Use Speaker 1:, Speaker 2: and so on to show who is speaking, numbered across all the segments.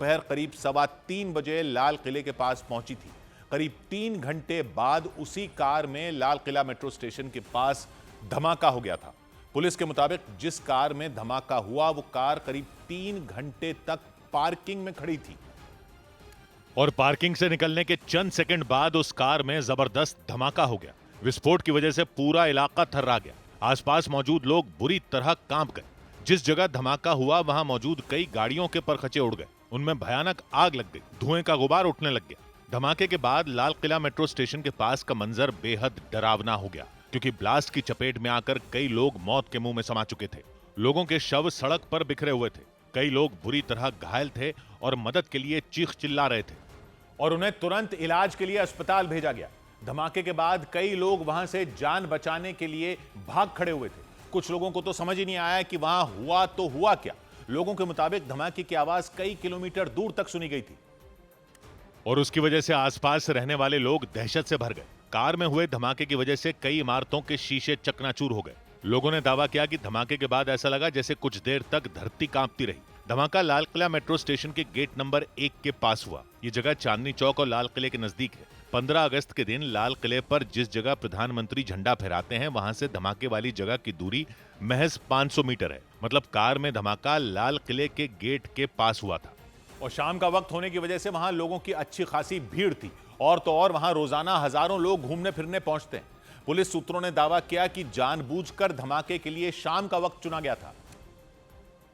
Speaker 1: दोपहर करीब 3:15 बजे लाल किले के पास पहुंची थी। करीब 3 घंटे बाद उसी कार में लाल किला मेट्रो स्टेशन के पास धमाका हो गया था। पुलिस के मुताबिक जिस कार में धमाका हुआ वो कार करीब 3 घंटे तक पार्किंग में खड़ी थी
Speaker 2: और पार्किंग से निकलने के चंद सेकंड बाद उस कार में जबरदस्त धमाका हो गया। विस्फोट की वजह से पूरा इलाका थर्रा गया। आसपास मौजूद लोग बुरी तरह कांप गए। जिस जगह धमाका हुआ वहां मौजूद कई गाड़ियों के परखचे उड़ गए। उनमें भयानक आग लग गई। धुएं का गुबार उठने लग गया। धमाके के बाद लाल किला मेट्रो स्टेशन के पास का मंजर बेहद डरावना हो गया, क्योंकि ब्लास्ट की चपेट में आकर कई लोग मौत के मुंह में समा चुके थे। लोगों के शव सड़क पर बिखरे हुए थे। कई लोग बुरी तरह घायल थे और मदद के लिए चीख चिल्ला रहे थे
Speaker 1: और उन्हें तुरंत इलाज के लिए अस्पताल भेजा गया। धमाके के बाद कई लोग वहां से जान बचाने के लिए भाग खड़े हुए थे। कुछ लोगों को तो समझ ही नहीं आया कि वहां हुआ तो हुआ क्या। लोगों के मुताबिक धमाके की आवाज कई किलोमीटर दूर तक सुनी गई थी
Speaker 2: और उसकी वजह से आसपास रहने वाले लोग दहशत से भर गए। कार में हुए धमाके की वजह से कई इमारतों के शीशे चकनाचूर हो गए। लोगों ने दावा किया कि धमाके के बाद ऐसा लगा जैसे कुछ देर तक धरती कांपती रही। धमाका लाल किला मेट्रो स्टेशन के गेट नंबर 1 के पास हुआ। ये जगह चांदनी चौक और लाल किले के नजदीक है। 15 अगस्त के दिन लाल किले पर जिस जगह प्रधानमंत्री झंडा फहराते हैं वहां से धमाके वाली जगह की दूरी महज 500 मीटर है। मतलब कार में धमाका लाल किले के गेट के पास हुआ था
Speaker 1: और शाम का वक्त होने की वजह से वहां लोगों की अच्छी खासी भीड़ थी। और तो और वहां रोजाना हजारों लोग घूमने फिरने पहुंचते हैं। पुलिस सूत्रों ने दावा किया कि जानबूझकर धमाके के लिए शाम का वक्त चुना गया था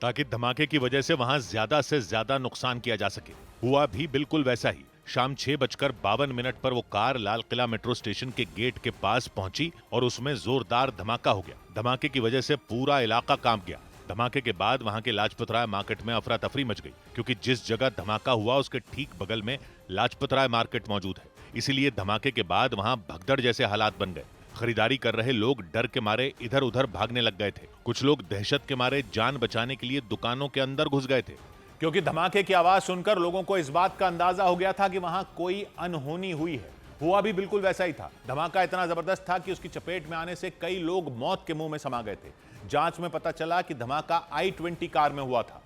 Speaker 2: ताकि धमाके की वजह से वहां ज्यादा से ज्यादा नुकसान किया जा सके। हुआ भी बिल्कुल वैसा ही। शाम 6:52 पर वो car Lal Qila metro station के गेट के पास पहुंची और उसमें जोरदार धमाका हो गया। धमाके की वजह से पूरा इलाका कांप गया। धमाके के बाद वहां के लाजपत राय मार्केट में अफरा तफरी मच गई, क्योंकि जिस जगह धमाका हुआ उसके ठीक बगल में लाजपत राय मार्केट मौजूद है। इसीलिए धमाके के बाद वहां भगदड़ जैसे हालात बन गए। खरीदारी कर रहे लोग डर के मारे इधर उधर भागने लग गए थे। कुछ लोग दहशत के मारे जान बचाने के लिए दुकानों के अंदर घुस गए थे,
Speaker 1: क्योंकि धमाके की आवाज सुनकर लोगों को इस बात का अंदाजा हो गया था कि वहां कोई अनहोनी हुई है। हुआ भी बिल्कुल वैसा ही था। धमाका इतना जबरदस्त था कि उसकी चपेट में आने से कई लोग मौत के मुंह में समा गए थे। जांच में पता चला कि धमाका i20 कार में हुआ था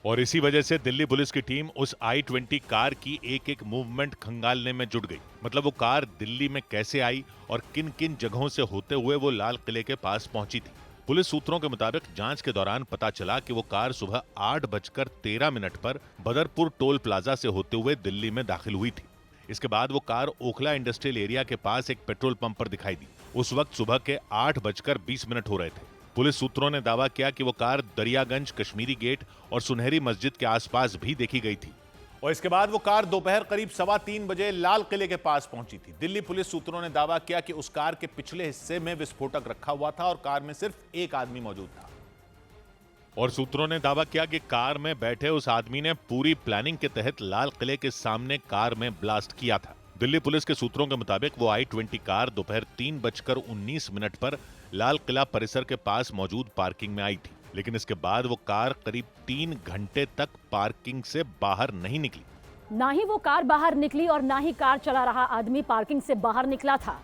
Speaker 2: और इसी वजह से दिल्ली पुलिस की टीम उस i20 कार की एक एक मूवमेंट खंगालने में जुट गई। मतलब वो कार दिल्ली में कैसे आई और किन किन जगहों से होते हुए वो लाल किले के पास पहुंची थी। पुलिस सूत्रों के मुताबिक जांच के दौरान पता चला कि वो कार सुबह 8:13 पर बदरपुर टोल प्लाजा से होते हुए दिल्ली में दाखिल हुई थी। इसके बाद वो कार ओखला इंडस्ट्रियल एरिया के पास एक पेट्रोल पंप पर दिखाई दी। उस वक्त सुबह के 8:20 हो रहे थे। पुलिस सूत्रों ने दावा किया कि वो कार दरियागंज, कश्मीरी गेट और सुनहरी मस्जिद के आसपास भी देखी गई थी
Speaker 1: और इसके बाद वो कार दोपहर करीब 3:15 बजे लाल किले के पास पहुंची थी। दिल्ली पुलिस सूत्रों ने दावा किया कि उस कार के पिछले हिस्से में विस्फोटक रखा हुआ था और कार में सिर्फ एक आदमी मौजूद था
Speaker 2: और सूत्रों ने दावा किया कि कार में बैठे उस आदमी ने पूरी प्लानिंग के तहत लाल किले के सामने कार में ब्लास्ट किया था। दिल्ली पुलिस के सूत्रों के मुताबिक वो i20 कार दोपहर 3:19 पर लाल किला परिसर के पास मौजूद पार्किंग में आई थी, लेकिन इसके बाद वो कार करीब 3 घंटे तक पार्किंग से बाहर नहीं निकली।
Speaker 3: ना ही वो कार बाहर निकली और ना ही कार चला रहा आदमी पार्किंग से बाहर निकला था।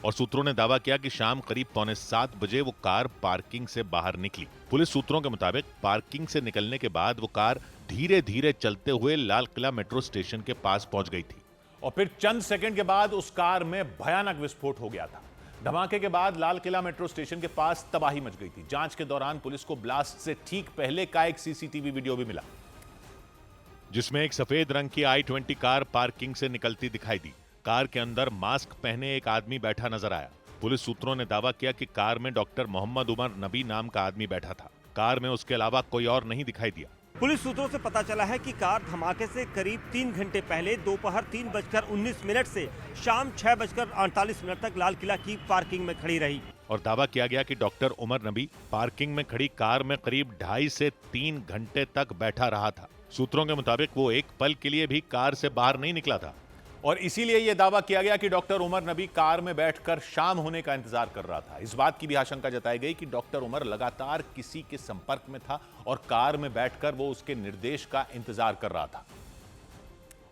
Speaker 2: और सूत्रों ने दावा किया कि शाम करीब 6:45 बजे वो कार पार्किंग से बाहर निकली। पुलिस सूत्रों के मुताबिक पार्किंग से निकलने के बाद वो कार धीरे धीरे चलते हुए लाल किला मेट्रो स्टेशन के पास पहुंच गई थी
Speaker 1: और फिर चंद सेकंड के बाद उस कार में भयानक विस्फोट हो गया था। धमाके के बाद लाल किला मेट्रो स्टेशन के पास तबाही मच गई थी। जांच के दौरान पुलिस को ब्लास्ट से ठीक पहले का एक सीसीटीवी वीडियो भी मिला,
Speaker 2: जिसमें एक सफेद रंग की i20 कार पार्किंग से निकलती दिखाई दी। कार के अंदर मास्क पहने एक आदमी बैठा नजर आया। पुलिस सूत्रों ने दावा किया कि कार में डॉक्टर मोहम्मद उमर नबी नाम का आदमी बैठा था। कार में उसके अलावा कोई और नहीं दिखाई दिया।
Speaker 4: पुलिस सूत्रों से पता चला है कि कार धमाके से करीब 3 घंटे पहले दोपहर 3:19 से शाम 6:48 तक लाल किला की पार्किंग में खड़ी रही
Speaker 2: और दावा किया गया कि डॉक्टर उमर नबी पार्किंग में खड़ी कार में करीब 2.5 से 3 घंटे तक बैठा रहा था। सूत्रों के मुताबिक वो एक पल के लिए भी कार से बाहर नहीं निकला था
Speaker 1: और इसीलिए यह दावा किया गया कि डॉक्टर उमर नबी कार में बैठकर शाम होने का इंतजार कर रहा था। इस बात की भी आशंका जताई गई कि डॉक्टर उमर लगातार किसी के संपर्क में था और कार में बैठकर वो उसके निर्देश का इंतजार कर रहा था।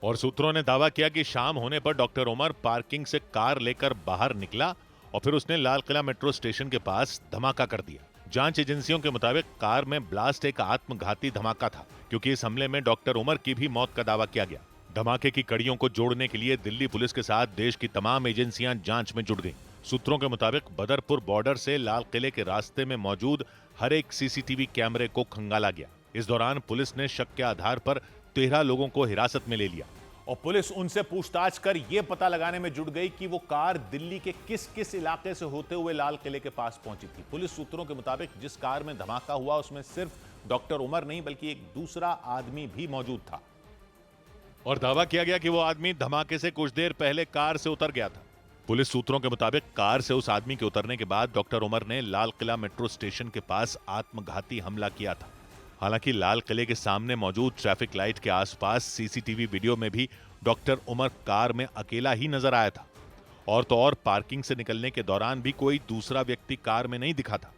Speaker 2: और सूत्रों ने दावा किया कि शाम होने पर डॉक्टर उमर पार्किंग से कार लेकर बाहर निकला और फिर उसने लाल किला मेट्रो स्टेशन के पास धमाका कर दिया। जांच एजेंसियों के मुताबिक कार में ब्लास्ट एक आत्मघाती धमाका था, क्योंकि इस हमले में डॉक्टर उमर की भी मौत का दावा किया गया। धमाके की कड़ियों को जोड़ने के लिए दिल्ली पुलिस के साथ देश की तमाम एजेंसियां जांच में जुट गईं। सूत्रों के मुताबिक बदरपुर बॉर्डर से लाल किले के रास्ते में मौजूद हर एक सीसीटीवी कैमरे को खंगाला गया। इस दौरान पुलिस ने शक के आधार पर 13 लोगों को हिरासत में ले लिया
Speaker 1: और पुलिस उनसे पूछताछ कर यह पता लगाने में जुट गई कि वो कार दिल्ली के किस किस इलाके से होते हुए लाल किले के पास पहुंची थी। पुलिस सूत्रों के मुताबिक जिस कार में धमाका हुआ उसमें सिर्फ डॉक्टर उमर नहीं बल्कि एक दूसरा आदमी भी मौजूद था
Speaker 2: और दावा किया गया कि वो आदमी धमाके से कुछ देर पहले कार से उतर गया था। पुलिस सूत्रों के मुताबिक कार से उस आदमी के उतरने के बाद डॉक्टर उमर ने लाल किला मेट्रो स्टेशन के पास आत्मघाती हमला किया था। हालांकि लाल किले के सामने मौजूद ट्रैफिक लाइट के आसपास सीसीटीवी वीडियो में भी डॉक्टर उमर कार में अकेला ही नजर आया था और तो और पार्किंग से निकलने के दौरान भी कोई दूसरा व्यक्ति कार में नहीं दिखा था।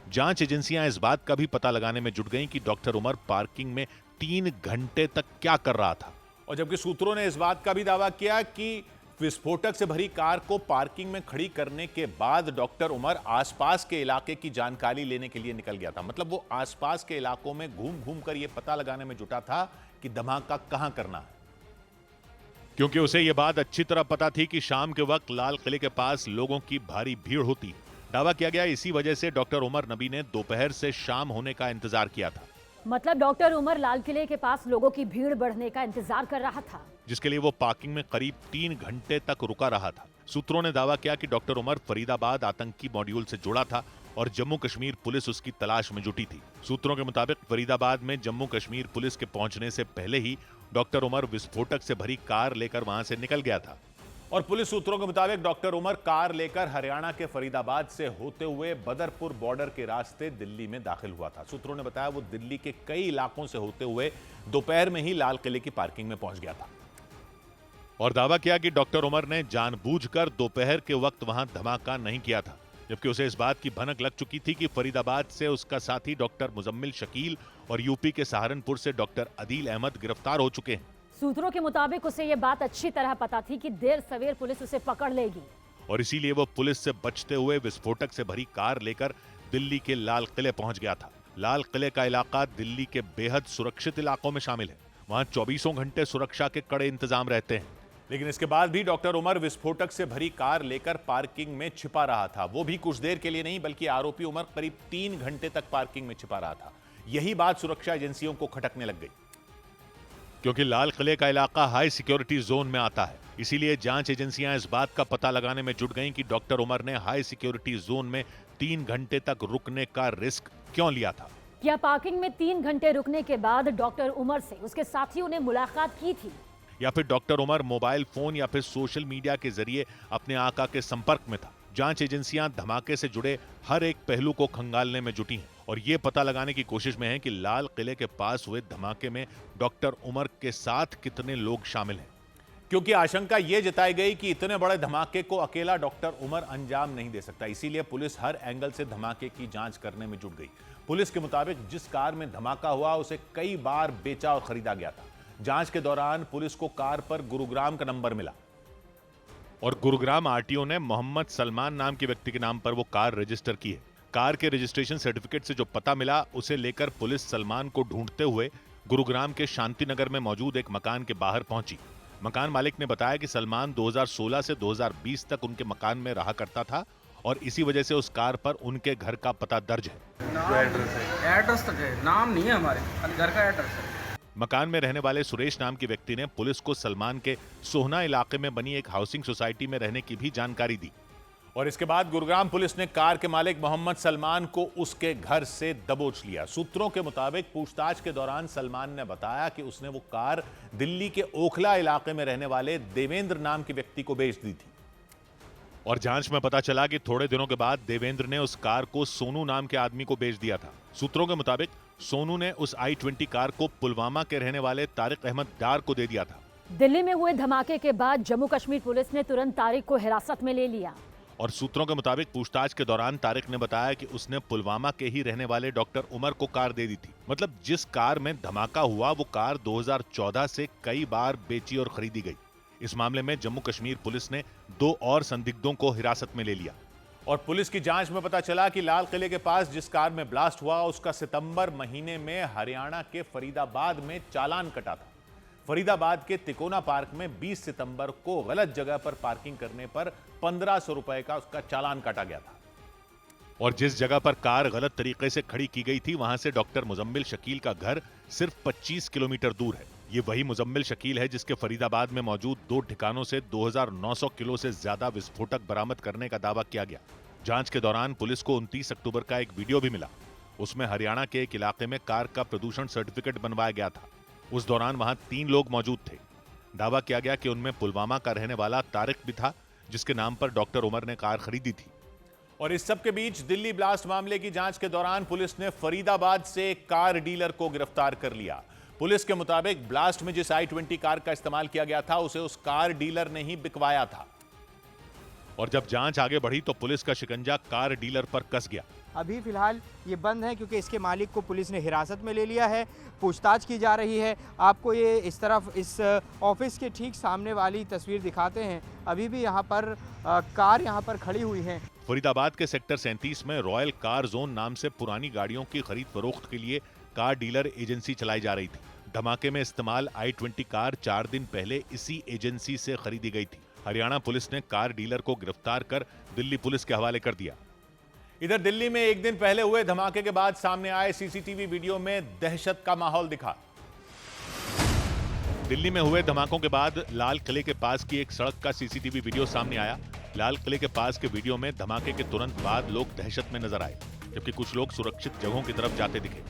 Speaker 2: जांच एजेंसियां इस बात का भी पता लगाने में जुट गईं कि डॉक्टर उमर पार्किंग में 3 घंटे तक क्या कर रहा था।
Speaker 1: और जबकि सूत्रों ने इस बात का भी दावा किया कि विस्फोटक से भरी कार को पार्किंग में खड़ी करने के बाद डॉक्टर उमर आसपास के इलाके की जानकारी लेने के लिए निकल गया था। मतलब वो आसपास के इलाकों में घूम घूम कर यह पता लगाने में जुटा था कि धमाका कहां करना है,
Speaker 2: क्योंकि उसे यह बात अच्छी तरह पता थी कि शाम के वक्त लाल किले के पास लोगों की भारी भीड़ होती है। दावा किया गया इसी वजह से डॉक्टर उमर नबी ने दोपहर से शाम होने का इंतजार किया था।
Speaker 3: मतलब डॉक्टर उमर लाल किले के पास लोगों की भीड़ बढ़ने का इंतजार कर रहा था,
Speaker 2: जिसके लिए वो पार्किंग में करीब 3 घंटे तक रुका रहा था। सूत्रों ने दावा किया कि डॉक्टर उमर फरीदाबाद आतंकी मॉड्यूल से जुड़ा था और जम्मू कश्मीर पुलिस उसकी तलाश में जुटी थी। सूत्रों के मुताबिक फरीदाबाद में जम्मू कश्मीर पुलिस के पहुंचने से पहले ही डॉक्टर उमर विस्फोटक से भरी कार लेकर वहां से निकल गया था।
Speaker 1: और पुलिस सूत्रों के मुताबिक डॉक्टर उमर कार लेकर हरियाणा के फरीदाबाद से होते हुए बदरपुर बॉर्डर के रास्ते दिल्ली में दाखिल हुआ था। सूत्रों ने बताया वो दिल्ली के कई इलाकों से होते हुए दोपहर में ही लाल किले की पार्किंग में पहुंच गया था
Speaker 2: और दावा किया कि डॉक्टर उमर ने जानबूझकर दोपहर के वक्त वहां धमाका नहीं किया था, जबकि उसे इस बात की भनक लग चुकी थी कि फरीदाबाद से उसका साथी डॉक्टर मुजम्मिल शकील और यूपी के सहारनपुर से डॉक्टर अदील अहमद गिरफ्तार हो चुके हैं।
Speaker 3: सूत्रों के मुताबिक उसे यह बात अच्छी तरह पता थी कि देर सवेर पुलिस उसे पकड़ लेगी
Speaker 2: और इसीलिए वो पुलिस से बचते हुए विस्फोटक से भरी कार लेकर दिल्ली के लाल किले पहुंच गया था। लाल किले का इलाका दिल्ली के बेहद सुरक्षित इलाकों में शामिल है। वहां 24 घंटे सुरक्षा के कड़े इंतजाम रहते हैं।
Speaker 1: लेकिन इसके बाद भी डॉक्टर उमर विस्फोटक से भरी कार लेकर पार्किंग में छिपा रहा था। वो भी कुछ देर के लिए नहीं बल्कि आरोपी उमर करीब 3 घंटे तक पार्किंग में छिपा रहा था। यही बात सुरक्षा एजेंसियों को खटकने लग गई,
Speaker 2: क्योंकि लाल किले का इलाका हाई सिक्योरिटी जोन में आता है। इसीलिए जांच एजेंसियां इस बात का पता लगाने में जुट गईं कि डॉक्टर उमर ने हाई सिक्योरिटी जोन में 3 घंटे तक रुकने का रिस्क क्यों लिया था।
Speaker 3: क्या पार्किंग में 3 घंटे रुकने के बाद डॉक्टर उमर से उसके साथियों ने मुलाकात की थी,
Speaker 2: या फिर डॉक्टर उमर मोबाइल फोन या फिर सोशल मीडिया के जरिए अपने आका के संपर्क में था। जांच एजेंसियां धमाके से जुड़े हर एक पहलू को खंगालने में जुटी हैं और ये पता लगाने की कोशिश में हैं कि लाल किले के पास हुए धमाके में डॉक्टर उमर के साथ कितने लोग शामिल हैं,
Speaker 1: क्योंकि आशंका यह जताई गई कि इतने बड़े धमाके को अकेला डॉक्टर उमर अंजाम नहीं दे सकता। इसीलिए पुलिस हर एंगल से धमाके की जांच करने में जुट गई। पुलिस के मुताबिक जिस कार में धमाका हुआ उसे कई बार बेचा और खरीदा गया था। जांच के दौरान पुलिस को कार पर गुरुग्राम का नंबर मिला
Speaker 2: और गुरुग्राम आरटीओ ने मोहम्मद सलमान नाम के व्यक्ति के नाम पर वो कार रजिस्टर की है। कार के रजिस्ट्रेशन सर्टिफिकेट से जो पता मिला उसे लेकर पुलिस सलमान को ढूंढते हुए गुरुग्राम के शांति नगर में मौजूद एक मकान के बाहर पहुंची। मकान मालिक ने बताया कि सलमान 2016 से 2020 तक उनके मकान में रहा करता था और इसी वजह से उस कार पर उनके घर का पता दर्ज है।
Speaker 5: एड्रेस तक है, नाम नहीं है हमारे, घर का एड्रेस है।
Speaker 2: मकान में रहने वाले सुरेश नाम के व्यक्ति ने पुलिस को सलमान के सोहना इलाके में बनी एक हाउसिंग सोसाइटी में रहने की भी जानकारी दी
Speaker 1: और इसके बाद गुरुग्राम पुलिस ने कार के मालिक मोहम्मद सलमान को उसके घर से दबोच लिया। सूत्रों के मुताबिक पूछताछ के दौरान सलमान ने बताया कि उसने वो कार दिल्ली के ओखला इलाके में रहने वाले देवेंद्र नाम के व्यक्ति को बेच दी थी
Speaker 2: और जांच में पता चला कि थोड़े दिनों के बाद देवेंद्र ने उस कार को सोनू नाम के आदमी को बेच दिया था। सूत्रों के मुताबिक सोनू ने उस i-20 कार को पुलवामा के रहने वाले तारिक अहमद डार को दे दिया था।
Speaker 3: दिल्ली में हुए धमाके के बाद जम्मू कश्मीर पुलिस ने तुरंत तारिक को हिरासत में ले लिया
Speaker 2: और सूत्रों के मुताबिक पूछताछ के दौरान तारिक ने बताया कि उसने पुलवामा के ही रहने वाले डॉक्टर उमर को कार दे दी थी। मतलब जिस कार में धमाका हुआ वो कार 2014 से कई बार बेची और खरीदी गई। इस मामले में जम्मू कश्मीर पुलिस ने 2 और संदिग्धों को हिरासत में ले लिया
Speaker 1: और पुलिस की जांच में पता चला कि लाल किले के पास जिस कार में ब्लास्ट हुआ उसका सितंबर महीने में हरियाणा के फरीदाबाद में चालान कटा था। फरीदाबाद के तिकोना पार्क में 20 सितंबर को गलत जगह पर पार्किंग करने पर 1500 रुपए का उसका चालान काटा गया था।
Speaker 2: और जिस जगह पर कार गलत तरीके से खड़ी की गई थी वहां से डॉक्टर मुजम्मिल शकील का घर सिर्फ 25 किलोमीटर दूर है। ये वही मुजम्मिल शकील है जिसके फरीदाबाद में मौजूद 2 ठिकानों से 2900 किलो से ज्यादा विस्फोटक बरामद करने का दावा किया गया। जांच के दौरान पुलिस को 29 अक्टूबर का एक वीडियो भी मिला। उसमें हरियाणा के एक इलाके में कार का प्रदूषण सर्टिफिकेट बनवाया गया था। उस दौरान वहां 3 लोग मौजूद थे। दावा किया गया कि उनमें पुलवामा का रहने वाला तारिक भी था, जिसके नाम पर डॉक्टर उमर ने कार खरीदी थी।
Speaker 1: और इस सब के बीच दिल्ली ब्लास्ट मामले की जांच के दौरान पुलिस ने फरीदाबाद से एक कार डीलर को गिरफ्तार कर लिया। पुलिस के मुताबिक ब्लास्ट में जिस i20 कार का इस्तेमाल किया गया था उसे उस कार डीलर ने ही बिकवाया था।
Speaker 2: और जब जांच आगे बढ़ी तो पुलिस का शिकंजा कार डीलर पर कस गया।
Speaker 6: अभी फिलहाल ये बंद है क्योंकि इसके मालिक को पुलिस ने हिरासत में ले लिया है, पूछताछ की जा रही है। आपको ये इस तरफ इस ऑफिस के ठीक सामने वाली तस्वीर दिखाते हैं। अभी भी यहाँ पर कार यहाँ पर खड़ी हुई है।
Speaker 2: फरीदाबाद के सेक्टर 37 में रॉयल कार जोन नाम से पुरानी गाड़ियों की खरीद फरोख्त के लिए कार डीलर एजेंसी चलाई जा रही थी। धमाके में इस्तेमाल i20 कार 4 दिन पहले इसी एजेंसी से खरीदी गई थी। हरियाणा पुलिस ने कार डीलर को गिरफ्तार कर दिल्ली पुलिस के हवाले कर दिया।
Speaker 1: इधर दिल्ली में एक दिन पहले हुए धमाके के बाद सामने आए सीसीटीवी वीडियो में दहशत का माहौल दिखा।
Speaker 2: दिल्ली में हुए धमाकों के बाद लाल किले के पास की एक सड़क का सीसीटीवी वीडियो सामने आया। लाल किले के पास के वीडियो में धमाके के तुरंत बाद लोग दहशत में नजर आए, जबकि कुछ लोग सुरक्षित जगहों की तरफ जाते दिखे।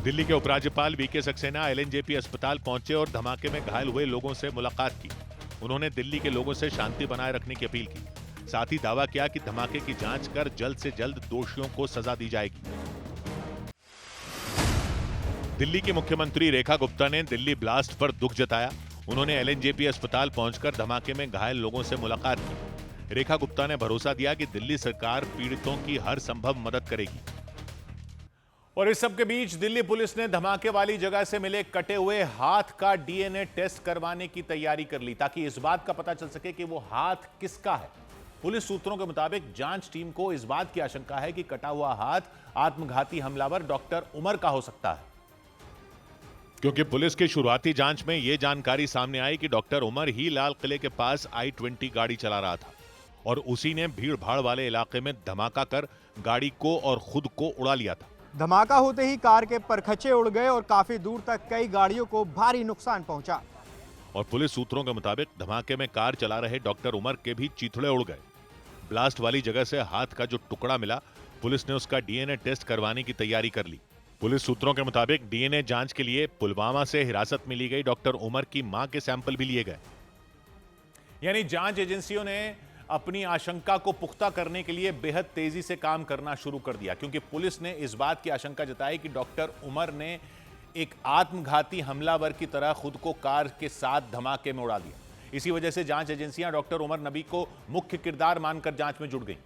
Speaker 2: दिल्ली के उपराज्यपाल वीके सक्सेना एलएनजेपी अस्पताल पहुंचे और धमाके में घायल हुए लोगों से मुलाकात की। उन्होंने दिल्ली के लोगों से शांति बनाए रखने की अपील की। साथ ही दावा किया कि धमाके की जांच कर जल्द से जल्द दोषियों को सजा दी जाएगी। दिल्ली की मुख्यमंत्री रेखा गुप्ता ने दिल्ली ब्लास्ट पर दुख जताया। उन्होंने एलएनजेपी अस्पताल पहुंचकर धमाके में घायल लोगों से मुलाकात की। रेखा गुप्ता ने भरोसा दिया कि दिल्ली सरकार पीड़ितों की हर संभव मदद करेगी।
Speaker 1: और इस सब के बीच दिल्ली पुलिस ने धमाके वाली जगह से मिले कटे हुए हाथ का डीएनए टेस्ट करवाने की तैयारी कर ली, ताकि इस बात का पता चल सके कि वो हाथ किसका है। पुलिस सूत्रों के मुताबिक जांच टीम को इस बात की आशंका है कि कटा हुआ हाथ आत्मघाती हमलावर डॉक्टर उमर का हो सकता है,
Speaker 2: क्योंकि पुलिस की शुरुआती जांच में यह जानकारी सामने आई कि डॉक्टर उमर ही लाल किले के पास i20 गाड़ी चला रहा था और उसी ने भीड़ भाड़ वाले इलाके में धमाका कर गाड़ी को और खुद को उड़ा लिया था।
Speaker 6: धमाका होते ही कार के परखच्चे उड़ गए और काफी दूर तक कई गाड़ियों को भारी नुकसान पहुंचा।
Speaker 2: और पुलिस सूत्रों के मुताबिक धमाके में कार चला रहे डॉक्टर उमर के भी चीथड़े उड़ गए। ब्लास्ट वाली जगह से हाथ का जो टुकड़ा मिला, पुलिस ने उसका डीएनए टेस्ट करवाने की तैयारी कर ली। पुलिस सूत्रों के मुताबिक डीएनए जांच के लिए पुलवामा से हिरासत में ली गई डॉक्टर उमर की मां के सैंपल भी लिए गए।
Speaker 1: यानी जांच एजेंसियों ने अपनी आशंका को पुख्ता करने के लिए बेहद तेजी से काम करना शुरू कर दिया, क्योंकि पुलिस ने इस बात की आशंका जताई कि डॉक्टर उमर ने एक आत्मघाती हमलावर की तरह खुद को कार के साथ धमाके में उड़ा दिया। इसी वजह से जांच एजेंसियां डॉक्टर उमर नबी को मुख्य किरदार मानकर जांच में जुट गईं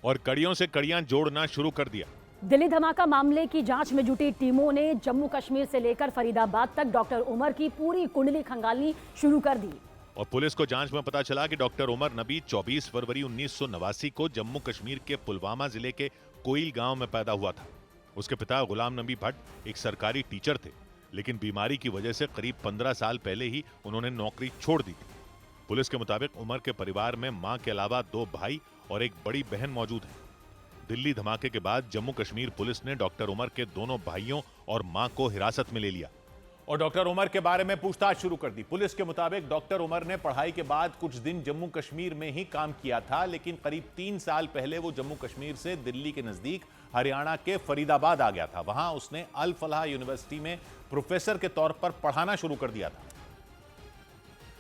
Speaker 2: और कड़ियों से कड़ियां जोड़ना शुरू कर दिया।
Speaker 3: दिल्ली धमाका मामले की जांच में जुटी टीमों ने जम्मू कश्मीर से लेकर फरीदाबाद तक डॉक्टर उमर की पूरी कुंडली खंगालनी शुरू कर दी।
Speaker 2: और पुलिस को जांच में पता चला कि डॉक्टर उमर नबी 24 फरवरी 1989 को जम्मू कश्मीर के पुलवामा जिले के कोइल गांव में पैदा हुआ था। उसके पिता गुलाम नबी भट्ट एक सरकारी टीचर थे, लेकिन बीमारी की वजह से करीब 15 साल पहले ही उन्होंने नौकरी छोड़ दी थी। पुलिस के मुताबिक उमर के परिवार में मां के अलावा 2 भाई और एक बड़ी बहन मौजूद है। दिल्ली धमाके के बाद जम्मू कश्मीर पुलिस ने डॉक्टर उमर के दोनों भाइयों और मां को हिरासत में ले लिया
Speaker 1: और डॉक्टर उमर के बारे में पूछताछ शुरू कर दी। पुलिस के मुताबिक डॉक्टर उमर ने पढ़ाई के बाद कुछ दिन जम्मू कश्मीर में ही काम किया था, लेकिन करीब 3 साल पहले वो जम्मू कश्मीर से दिल्ली के नजदीक हरियाणा के फरीदाबाद आ गया था। वहां उसने अल फलाह यूनिवर्सिटी में प्रोफेसर के तौर पर पढ़ाना शुरू कर दिया था।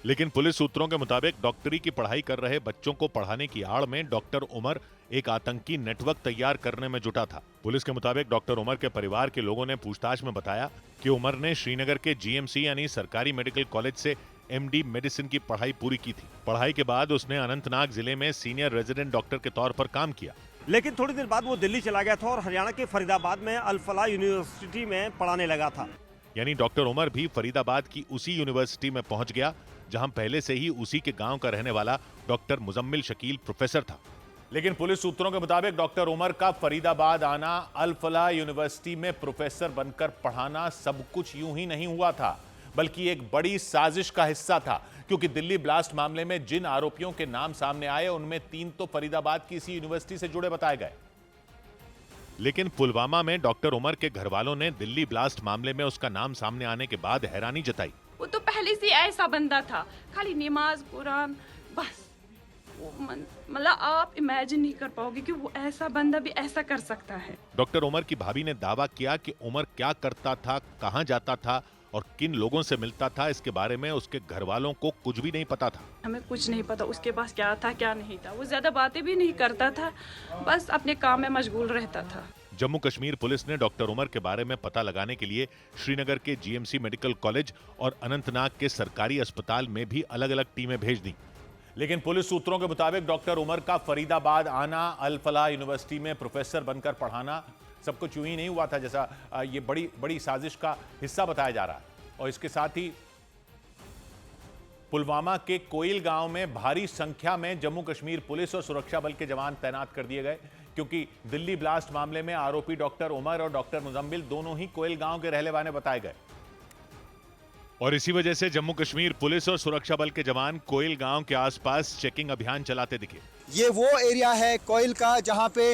Speaker 2: लेकिन पुलिस सूत्रों के मुताबिक डॉक्टरी की पढ़ाई कर रहे बच्चों को पढ़ाने की आड़ में डॉक्टर उमर एक आतंकी नेटवर्क तैयार करने में जुटा था। पुलिस के मुताबिक डॉक्टर उमर के परिवार के लोगों ने पूछताछ में बताया कि उमर ने श्रीनगर के जीएमसी यानी सरकारी मेडिकल कॉलेज से एमडी मेडिसिन की पढ़ाई पूरी की थी। पढ़ाई के बाद उसने अनंतनाग जिले में सीनियर रेजिडेंट डॉक्टर के तौर पर काम किया,
Speaker 4: लेकिन थोड़ी देर बाद वो दिल्ली चला गया था और हरियाणा के फरीदाबाद में अल फलाह यूनिवर्सिटी में पढ़ाने लगा था।
Speaker 2: यानी डॉक्टर उमर भी फरीदाबाद की उसी यूनिवर्सिटी में पहुंच गया जहां पहले से ही उसी के गांव का रहने वाला डॉक्टर मुजम्मिल शकील प्रोफेसर था।
Speaker 1: लेकिन पुलिस सूत्रों के मुताबिक डॉक्टर उमर का फरीदाबाद आना, अल फलाह यूनिवर्सिटी में प्रोफेसर बनकर पढ़ाना सब कुछ यूं ही नहीं हुआ था, बल्कि एक बड़ी साजिश का हिस्सा था। क्योंकि दिल्ली ब्लास्ट मामले में जिन आरोपियों के नाम सामने आए उनमें 3 तो फरीदाबाद की इसी यूनिवर्सिटी से जुड़े बताए गए।
Speaker 2: लेकिन पुलवामा में डॉक्टर उमर के घर वालों ने दिल्ली ब्लास्ट मामले में उसका नाम सामने आने के बाद हैरानी जताई।
Speaker 7: वो तो पहले से ऐसा बंदा था, खाली नमाज कुरान बस। मतलब आप इमेजिन नहीं कर पाओगे कि वो ऐसा बंदा भी ऐसा कर सकता है।
Speaker 2: डॉक्टर उमर की भाभी ने दावा किया कि उमर क्या करता था, कहां जाता था और किन लोगों से मिलता था, इसके बारे में उसके घर वालों को कुछ भी नहीं पता था।
Speaker 7: हमें कुछ नहीं पता उसके पास क्या था क्या नहीं था। वो ज्यादा बातें भी नहीं करता था, बस अपने काम में मशगूल रहता था।
Speaker 2: जम्मू कश्मीर पुलिस ने डॉक्टर उमर के बारे में पता लगाने के लिए श्रीनगर के जीएमसी मेडिकल कॉलेज और अनंतनाग के सरकारी अस्पताल में भी अलग अलग टीमें भेज दी।
Speaker 1: लेकिन पुलिस सूत्रों के मुताबिक डॉक्टर उमर का फरीदाबाद आना, अल फलाह यूनिवर्सिटी में प्रोफेसर बनकर पढ़ाना सब कुछ यूं ही नहीं हुआ था, जैसा ये बड़ी साजिश का हिस्सा बताया जा रहा है। और इसके साथ ही पुलवामा के कोयल गांव में भारी संख्या में जम्मू कश्मीर पुलिस और सुरक्षा बल के जवान तैनात कर दिए गए, क्योंकि दिल्ली ब्लास्ट मामले में आरोपी डॉक्टर उमर और डॉक्टर मुजम्मिल दोनों ही कोयल गांव के रहने वाले बताए गए।
Speaker 2: और इसी वजह से जम्मू कश्मीर पुलिस और सुरक्षा बल के जवान कोयल गांव के आसपास चेकिंग अभियान चलाते दिखे।
Speaker 8: ये वो एरिया है कोयल का जहाँ पे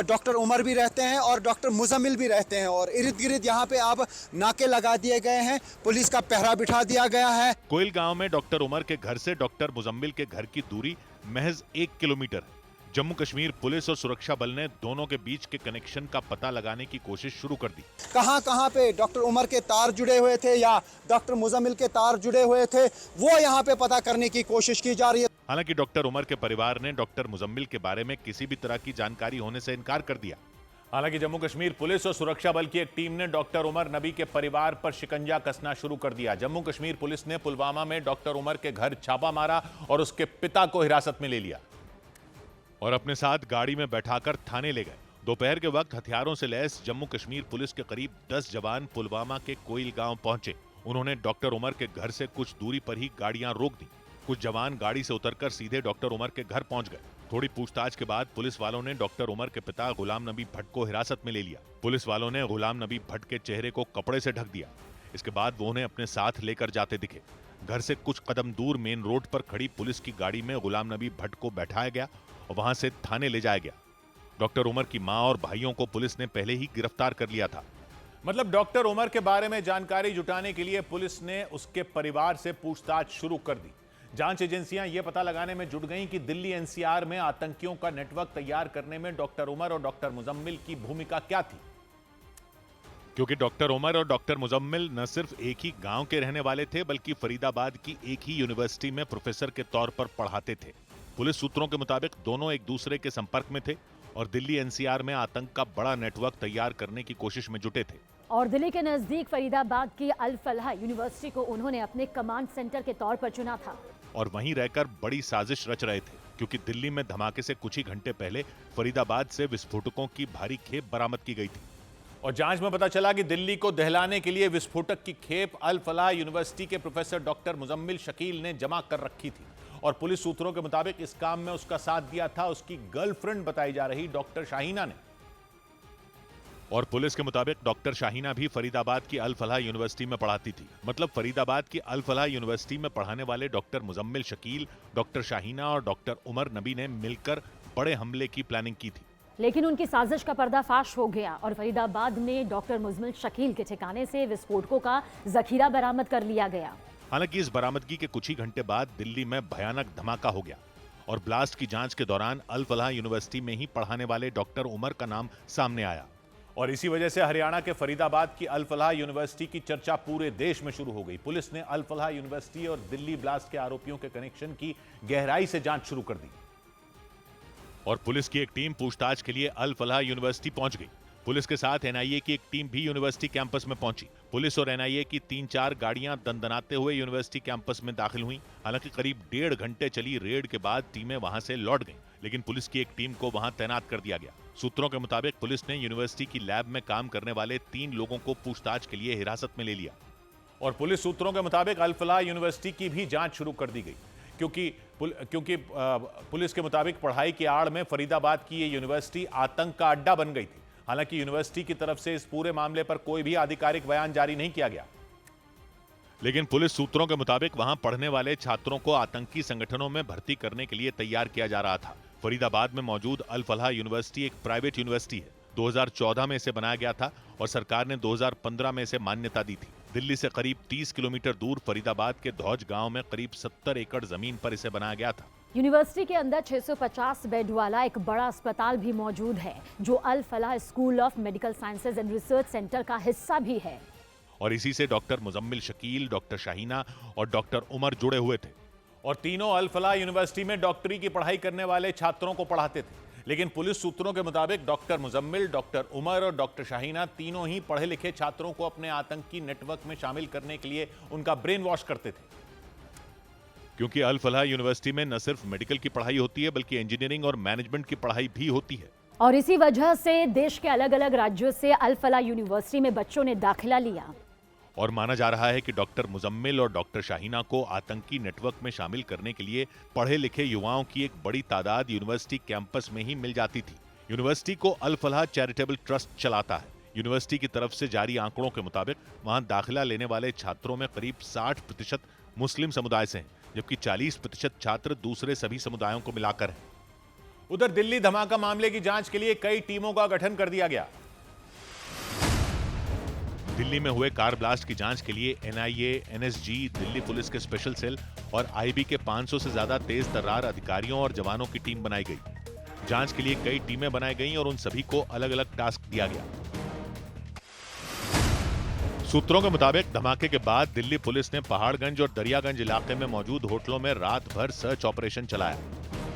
Speaker 8: डॉक्टर उमर भी रहते हैं और डॉक्टर मुजम्मिल भी रहते हैं, और इर्द गिर्द यहाँ पे अब नाके लगा दिए गए हैं, पुलिस का पहरा बिठा दिया गया है।
Speaker 2: कोयल गांव में डॉक्टर उमर के घर से डॉक्टर मुजम्मिल के घर की दूरी महज 1 किलोमीटर है। जम्मू कश्मीर पुलिस और सुरक्षा बल ने दोनों के बीच के कनेक्शन का पता लगाने की कोशिश शुरू कर दी।
Speaker 8: कहां पे डॉक्टर उमर के तार जुड़े हुए थे या डॉक्टर मुजम्मिल के तार जुड़े हुए थे, वो यहाँ पे पता करने की कोशिश की जा रही है।
Speaker 2: हालांकि डॉक्टर उमर के परिवार ने डॉक्टर मुजम्मिल के बारे में किसी भी तरह की जानकारी होने से इनकार कर दिया।
Speaker 1: हालांकि जम्मू कश्मीर पुलिस और सुरक्षा बल की एक टीम ने डॉक्टर उमर नबी के परिवार पर शिकंजा कसना शुरू कर दिया। जम्मू कश्मीर पुलिस ने पुलवामा में डॉक्टर उमर के घर छापा मारा और उसके पिता को हिरासत में ले लिया
Speaker 2: और अपने साथ गाड़ी में बैठाकर थाने ले गए। दोपहर के वक्त हथियारों से लैस जम्मू कश्मीर पुलिस के करीब 10 जवान पुलवामा के कोयल गांव पहुंचे। उन्होंने डॉक्टर उमर के घर से कुछ दूरी पर ही गाड़ियां रोक दी। कुछ जवान गाड़ी से उतरकर सीधे डॉक्टर उमर के घर पहुंच गए। थोड़ी पूछताछ के बाद पुलिस वालों ने डॉक्टर उमर के पिता गुलाम नबी भट्ट को हिरासत में ले लिया। पुलिस वालों ने गुलाम नबी भट्ट के चेहरे को कपड़े से ढक दिया। इसके बाद वो उन्हें अपने साथ लेकर जाते दिखे। घर से कुछ कदम दूर मेन रोड पर खड़ी पुलिस की गाड़ी में गुलाम नबी भट्ट को बैठाया गया और वहां से थाने ले जाया गया। डॉक्टर उमर की मां और भाइयों को पुलिस ने पहले ही गिरफ्तार कर लिया था।
Speaker 1: मतलब डॉक्टर उमर के बारे में जानकारी जुटाने के लिए पुलिस ने उसके परिवार से पूछताछ शुरू कर दी। जांच एजेंसियां यह पता लगाने में जुट गईं कि दिल्ली एनसीआर में आतंकियों का नेटवर्क तैयार करने में डॉक्टर उमर और डॉक्टर मुजम्मिल की भूमिका क्या थी,
Speaker 2: क्योंकि डॉक्टर उमर और डॉक्टर मुजम्मिल न सिर्फ एक ही गांव के रहने वाले थे, बल्कि फरीदाबाद की एक ही यूनिवर्सिटी में प्रोफेसर के तौर पर पढ़ाते थे। पुलिस सूत्रों के मुताबिक दोनों एक दूसरे के संपर्क में थे और दिल्ली एनसीआर में आतंक का बड़ा नेटवर्क तैयार करने की कोशिश में जुटे थे।
Speaker 3: और दिल्ली के नजदीक फरीदाबाद की अल फलाह यूनिवर्सिटी को उन्होंने अपने कमांड सेंटर के तौर पर चुना था
Speaker 2: और वहीं रहकर बड़ी साजिश रच रहे थे, क्योंकि दिल्ली में धमाके से कुछ ही घंटे पहले फरीदाबाद से विस्फोटकों की भारी खेप बरामद की गई थी।
Speaker 1: और जांच में पता चला कि दिल्ली को दहलाने के लिए विस्फोटक की खेप अल फलाह यूनिवर्सिटी के प्रोफेसर डॉक्टर मुजम्मिल शकील ने जमा कर रखी थी। और पुलिस सूत्रों के मुताबिक इस काम में उसका साथ दिया था उसकी गर्लफ्रेंड बताई जा रही डॉक्टर शाहीना ने।
Speaker 2: और पुलिस के मुताबिक डॉक्टर शाहीना भी फरीदाबाद की अल फलाह यूनिवर्सिटी में पढ़ाती थी। मतलब फरीदाबाद की अल फलाह यूनिवर्सिटी में पढ़ाने वाले डॉक्टर मुजम्मिल शकील, डॉक्टर शाहीना और डॉक्टर उमर नबी ने मिलकर बड़े हमले की प्लानिंग की थी।
Speaker 3: लेकिन उनकी साजिश का पर्दाफाश हो गया और फरीदाबाद में डॉक्टर मुजम्मिल शकील के ठिकाने से विस्फोटकों का जखीरा बरामद कर लिया गया।
Speaker 2: हालांकि इस बरामदगी के कुछ ही घंटे बाद दिल्ली में भयानक धमाका हो गया और ब्लास्ट की जांच के दौरान अल फलाह यूनिवर्सिटी में ही पढ़ाने वाले डॉक्टर उमर का नाम सामने आया।
Speaker 1: और इसी वजह से हरियाणा के फरीदाबाद की अल फलाह यूनिवर्सिटी की चर्चा पूरे देश में शुरू हो गई। पुलिस ने अल फलाह यूनिवर्सिटी और दिल्ली ब्लास्ट के आरोपियों के कनेक्शन की गहराई से जांच शुरू कर दी
Speaker 2: और पुलिस की एक टीम पूछताछ के लिए अल फलाह यूनिवर्सिटी पहुंच गई। पुलिस के साथ एनआईए की एक टीम भी यूनिवर्सिटी कैंपस में पहुंची। पुलिस और एनआईए की 3-4 गाड़ियां दंदनाते हुए यूनिवर्सिटी कैंपस में दाखिल हुई। हालांकि करीब 1.5 घंटे चली रेड के बाद टीमें वहां से लौट गईं, लेकिन पुलिस की एक टीम को वहां तैनात कर दिया गया। सूत्रों के मुताबिक पुलिस ने यूनिवर्सिटी की लैब में काम करने वाले 3 लोगों को पूछताछ के लिए हिरासत में ले लिया
Speaker 1: और पुलिस सूत्रों के मुताबिक अल फलाह यूनिवर्सिटी की भी जांच शुरू कर दी गई, क्योंकि पुलिस के मुताबिक पढ़ाई की आड़ में फरीदाबाद की ये यूनिवर्सिटी आतंक का अड्डा बन गई थी। हालांकि यूनिवर्सिटी की तरफ से इस पूरे मामले पर कोई भी आधिकारिक बयान जारी नहीं किया गया।
Speaker 2: लेकिन पुलिस सूत्रों के मुताबिक वहां पढ़ने वाले छात्रों को आतंकी संगठनों में भर्ती करने के लिए तैयार किया जा रहा था। फरीदाबाद में मौजूद अल फलाह यूनिवर्सिटी एक प्राइवेट यूनिवर्सिटी है। 2014 में इसे बनाया गया था और सरकार ने 2015 में इसे मान्यता दी थी। दिल्ली से करीब 30 किलोमीटर दूर फरीदाबाद के धौज गांव में करीब 70 एकड़ जमीन पर इसे बनाया गया था।
Speaker 3: यूनिवर्सिटी के अंदर 650 बेड वाला एक बड़ा अस्पताल भी मौजूद है, जो Al Falah school of medical sciences and research centre का हिस्सा भी है।
Speaker 2: और इसी से डॉक्टर मुजम्मिल शकील, डॉक्टर शाहीना और डॉक्टर उमर जुड़े हुए थे।
Speaker 1: और तीनों अल फलाह यूनिवर्सिटी में डॉक्टरी की पढ़ाई करने वाले छात्रों को पढ़ाते थे। लेकिन पुलिस सूत्रों के मुताबिक डॉक्टर मुजम्मिल, डॉक्टर उमर और डॉक्टर शाहीना तीनों ही पढ़े लिखे छात्रों को अपने आतंकी नेटवर्क में शामिल करने के लिए उनका ब्रेन वॉश करते थे।
Speaker 2: क्योंकि अल फलाह यूनिवर्सिटी में न सिर्फ मेडिकल की पढ़ाई होती है बल्कि इंजीनियरिंग और मैनेजमेंट की पढ़ाई भी होती है।
Speaker 3: और इसी वजह से देश के अलग अलग राज्यों से अल फलाह यूनिवर्सिटी में बच्चों ने दाखिला लिया।
Speaker 2: और माना जा रहा है कि डॉक्टर मुजम्मिल और डॉक्टर शाहीना को आतंकी नेटवर्क में शामिल करने के लिए पढ़े लिखे युवाओं की एक बड़ी तादाद यूनिवर्सिटी कैंपस में ही मिल जाती थी। यूनिवर्सिटी को अल फलाह चैरिटेबल ट्रस्ट चलाता है। यूनिवर्सिटी की तरफ से जारी आंकड़ों के मुताबिक वहां दाखिला लेने वाले छात्रों में करीब 60% मुस्लिम समुदाय से हैं, जबकि 40% छात्र दूसरे सभी समुदायों को मिलाकर हैं।
Speaker 1: उधर दिल्ली धमाका मामले की जांच के लिए कई टीमों का गठन कर दिया गया।
Speaker 2: दिल्ली में हुए कार ब्लास्ट की जांच के लिए एनआईए, एनएसजी, दिल्ली पुलिस के स्पेशल सेल और आईबी के 500 से ज्यादा तेज तर्रार अधिकारियों और जवानों की टीम बनाई गई। जांच के लिए कई टीमें बनाई गईं और उन सभी को अलग अलग टास्क दिया गया। सूत्रों के मुताबिक धमाके के बाद दिल्ली पुलिस ने पहाड़गंज और दरियागंज इलाके में मौजूद होटलों में रात भर सर्च ऑपरेशन चलाया।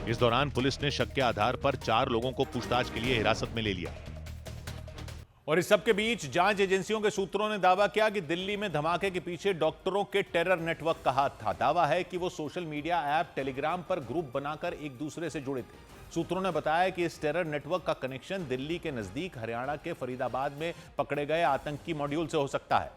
Speaker 2: इस दौरान पुलिस ने शक के आधार पर 4 लोगों को पूछताछ के लिए हिरासत में ले लिया।
Speaker 1: और इस सबके बीच जांच एजेंसियों के सूत्रों ने दावा किया कि दिल्ली में धमाके के पीछे डॉक्टरों के टेरर नेटवर्क का हाथ था। दावा है कि वो सोशल मीडिया ऐप टेलीग्राम पर ग्रुप बनाकर एक दूसरे से जुड़े थे। सूत्रों ने बताया कि इस टेरर नेटवर्क का कनेक्शन दिल्ली के नजदीक हरियाणा के फरीदाबाद में पकड़े गए आतंकी मॉड्यूल से हो सकता है,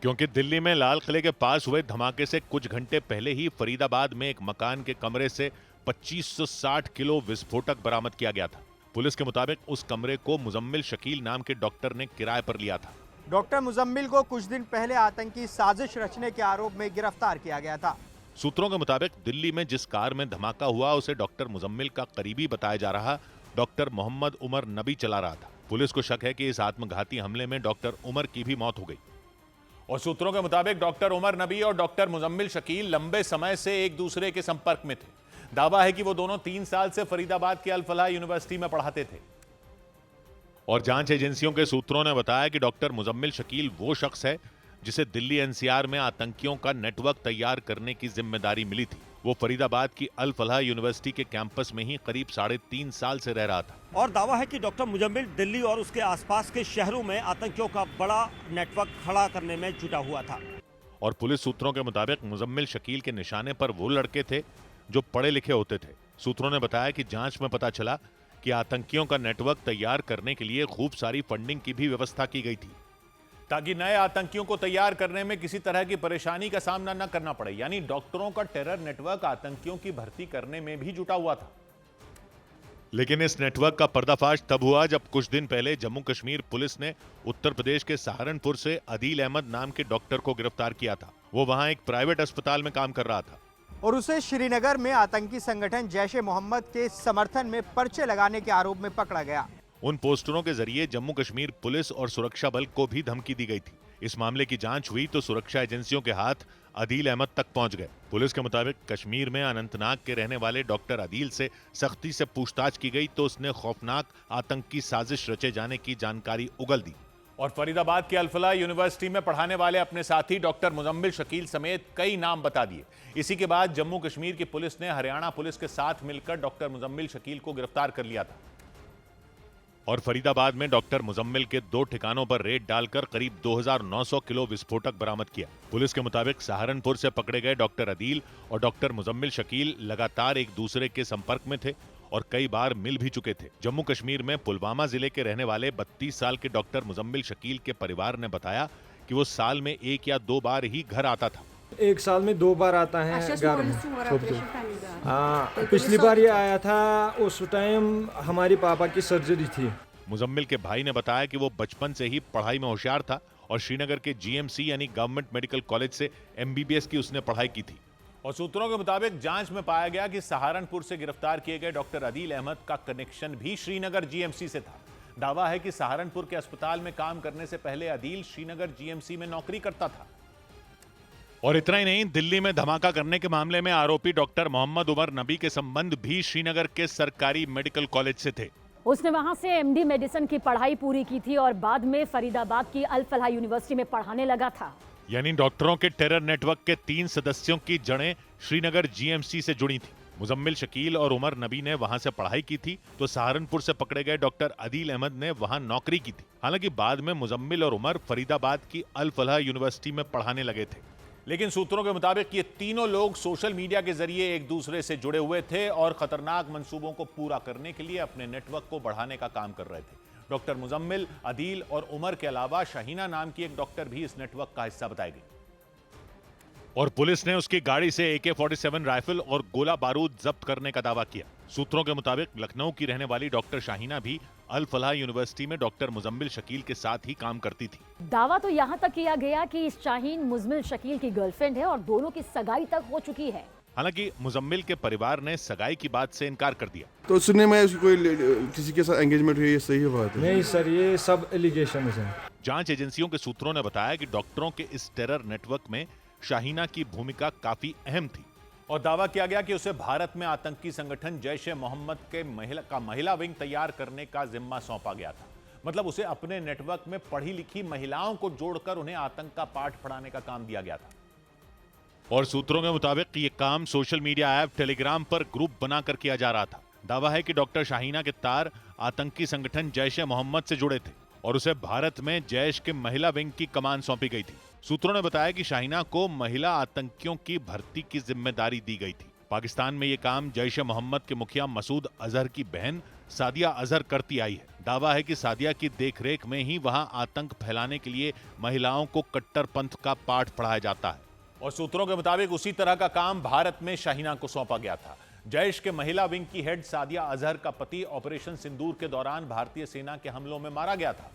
Speaker 2: क्योंकि दिल्ली में लाल किले के पास हुए धमाके से कुछ घंटे पहले ही फरीदाबाद में एक मकान के कमरे से 2560 किलो विस्फोटक बरामद किया गया था। पुलिस के मुताबिक उस कमरे को मुजम्मिल शकील नाम के डॉक्टर ने किराए पर लिया था।
Speaker 6: डॉक्टर मुजम्मिल को कुछ दिन पहले आतंकी साजिश रचने के आरोप में गिरफ्तार किया गया था।
Speaker 2: सूत्रों के मुताबिक दिल्ली में जिस कार में धमाका हुआ उसे डॉक्टर मुजम्मिल का करीबी बताया जा रहा डॉक्टर मोहम्मद उमर नबी चला रहा था। पुलिस को शक है कि इस आत्मघाती हमले में डॉक्टर उमर की भी मौत हो गई।
Speaker 1: और सूत्रों के मुताबिक डॉक्टर उमर नबी और डॉक्टर मुजम्मिल शकील लंबे समय से एक दूसरे के संपर्क में थे। दावा है कि वो दोनों 3 साल से फरीदाबाद के अल फलाह यूनिवर्सिटी में पढ़ाते थे।
Speaker 2: और जांच एजेंसियों के सूत्रों ने बताया कि डॉक्टर मुजम्मिल शकील वो शख्स है जिसे दिल्ली एनसीआर में आतंकियों का नेटवर्क तैयार करने की जिम्मेदारी मिली थी। वो फरीदाबाद की अल फलाह यूनिवर्सिटी के कैंपस में ही करीब 3.5 साल से रह रहा था।
Speaker 4: और दावा है कि डॉक्टर मुजम्मिल दिल्ली और उसके आसपास के शहरों में आतंकियों का बड़ा नेटवर्क खड़ा करने में जुटा हुआ था।
Speaker 2: और पुलिस सूत्रों के मुताबिक मुजम्मिल शकील के निशाने पर वो लड़के थे जो पढ़े लिखे होते थे। सूत्रों ने बताया कि जांच में पता चला कि आतंकियों का नेटवर्क तैयार करने के लिए खूब सारी फंडिंग की भी व्यवस्था की गई थी,
Speaker 1: ताकि नए आतंकियों को तैयार करने में किसी तरह की परेशानी का सामना न करना पड़े। यानी डॉक्टरों का टेरर नेटवर्क आतंकियों की भर्ती करने में भी जुटा हुआ था।
Speaker 2: लेकिन इस नेटवर्क का पर्दाफाश तब हुआ जब कुछ दिन पहले जम्मू कश्मीर पुलिस ने उत्तर प्रदेश के सहारनपुर से अदील अहमद नाम के डॉक्टर को गिरफ्तार किया था। वो वहां एक प्राइवेट अस्पताल में काम कर रहा था
Speaker 6: और उसे श्रीनगर में आतंकी संगठन जैश-ए-मोहम्मद के समर्थन में पर्चे लगाने के आरोप में पकड़ा गया।
Speaker 2: उन पोस्टरों के जरिए जम्मू कश्मीर पुलिस और सुरक्षा बल को भी धमकी दी गई थी। इस मामले की जांच हुई तो सुरक्षा एजेंसियों के हाथ अदील अहमद तक पहुंच गए। पुलिस के मुताबिक कश्मीर में अनंतनाग के रहने वाले डॉक्टर अदील से सख्ती से पूछताछ की गई तो उसने खौफनाक आतंकी साजिश रचे जाने की जानकारी उगल दी।
Speaker 1: और फरीदाबाद के अल फलाह यूनिवर्सिटी में पढ़ाने वाले अपने साथी डॉक्टर मुजम्मिल शकील समेत कई नाम बता दिए। इसी के बाद जम्मू कश्मीर की पुलिस ने हरियाणा पुलिस के साथ मिलकर डॉक्टर मुजम्मिल शकील को गिरफ्तार कर लिया था।
Speaker 2: और फरीदाबाद में डॉक्टर मुजम्मिल के 2 ठिकानों पर रेड डालकर करीब 2900 किलो विस्फोटक बरामद किया। पुलिस के मुताबिक सहारनपुर से पकड़े गए डॉक्टर अदील और डॉक्टर मुजम्मिल शकील लगातार एक दूसरे के संपर्क में थे और कई बार मिल भी चुके थे। जम्मू कश्मीर में पुलवामा जिले के रहने वाले 32 साल के डॉक्टर मुजम्मिल शकील के परिवार ने बताया कि वो साल में 1 या 2 बार ही घर आता था।
Speaker 9: एक साल में 2 बार आता है घर में। पिछली बार ये आया था, उस टाइम हमारी पापा की सर्जरी थी।
Speaker 2: मुजम्मिल के भाई ने बताया कि वो बचपन से ही पढ़ाई में होशियार था और श्रीनगर के जीएमसी यानी गवर्नमेंट मेडिकल कॉलेज से एमबीबीएस की उसने पढ़ाई की थी।
Speaker 1: और सूत्रों के मुताबिक जांच में पाया गया कि सहारनपुर से गिरफ्तार किए गए डॉक्टर अदील अहमद का कनेक्शन भी श्रीनगर जीएमसी से था। दावा है कि सहारनपुर के अस्पताल में काम करने से पहले अदील श्रीनगर जीएमसी में नौकरी करता था।
Speaker 2: और इतना ही नहीं, दिल्ली में धमाका करने के मामले में आरोपी डॉक्टर मोहम्मद उमर नबी के संबंध भी श्रीनगर के सरकारी मेडिकल कॉलेज से थे।
Speaker 3: उसने वहां से एमडी मेडिसिन की पढ़ाई पूरी की थी और बाद में फरीदाबाद की अल फलाह यूनिवर्सिटी में पढ़ाने लगा था।
Speaker 2: यानी डॉक्टरों के टेरर नेटवर्क के 3 सदस्यों की जड़ें श्रीनगर जीएमसी से जुड़ी थी। मुजम्मिल, शकील और उमर नबी ने वहां से पढ़ाई की थी, तो सहारनपुर से पकड़े गए डॉक्टर अदील अहमद ने वहां नौकरी की थी। हालांकि बाद में मुजम्मिल और उमर फरीदाबाद की अल फलाह यूनिवर्सिटी में पढ़ाने लगे थे।
Speaker 1: लेकिन सूत्रों के मुताबिक ये तीनों लोग सोशल मीडिया के जरिए एक दूसरे से जुड़े हुए थे और खतरनाक मंसूबों को पूरा करने के लिए अपने नेटवर्क को बढ़ाने का काम कर रहे थे। डॉक्टर मुजम्मिल, अदील और उमर के अलावा शाहीना नाम की एक डॉक्टर भी इस नेटवर्क का हिस्सा बताई गई।
Speaker 2: और पुलिस ने उसकी गाड़ी से AK-47 राइफल और गोला बारूद जब्त करने का दावा किया। सूत्रों के मुताबिक लखनऊ की रहने वाली डॉक्टर शाहीना भी अल फलाह यूनिवर्सिटी में डॉक्टर मुजम्मिल शकील के साथ ही काम करती थी।
Speaker 3: दावा तो यहाँ तक किया गया कि शाहीन मुजम्मिल शकील की गर्लफ्रेंड है और दोनों की सगाई तक हो चुकी है।
Speaker 2: हालांकि मुजम्मिल के परिवार ने सगाई की बात से इनकार कर दिया।
Speaker 10: तो सुनने में उसकी कोई किसी के साथ एंगेजमेंट हुई, ये सही बात है?
Speaker 9: नहीं सर, ये सब एलिगेशन है।
Speaker 2: जांच एजेंसियों के सूत्रों ने बताया कि डॉक्टरों के इस टेरर नेटवर्क में शाहीना की भूमिका काफी अहम थी
Speaker 1: और दावा किया गया कि उसे भारत में आतंकी संगठन जैश-ए-मोहम्मद के महिला विंग तैयार करने का जिम्मा सौंपा गया था। मतलब उसे अपने नेटवर्क में पढ़ी लिखी महिलाओं को जोड़कर उन्हें आतंक का पाठ पढ़ाने का काम दिया गया था।
Speaker 2: और सूत्रों के मुताबिक ये काम सोशल मीडिया ऐप टेलीग्राम पर ग्रुप बनाकर किया जा रहा था। दावा है कि डॉक्टर शाहीना के तार आतंकी संगठन जैश-ए-मोहम्मद से जुड़े थे और उसे भारत में जैश के महिला विंग की कमान सौंपी गई थी। सूत्रों ने बताया कि शाहीना को महिला आतंकियों की भर्ती की जिम्मेदारी दी गई थी। पाकिस्तान में ये काम जैश-ए-मोहम्मद के मुखिया मसूद अजहर की बहन सादिया अजहर करती आई है। दावा है कि सादिया की देखरेख में ही वहां आतंक फैलाने के लिए महिलाओं को कट्टरपंथ का पाठ पढ़ाया जाता है।
Speaker 1: और सूत्रों के मुताबिक उसी तरह का काम भारत में शाहीना को सौंपा गया था। जैश के महिला विंग की हेड सादिया अजहर का पति ऑपरेशन सिंदूर के दौरान भारतीय सेना के हमलों में मारा गया था।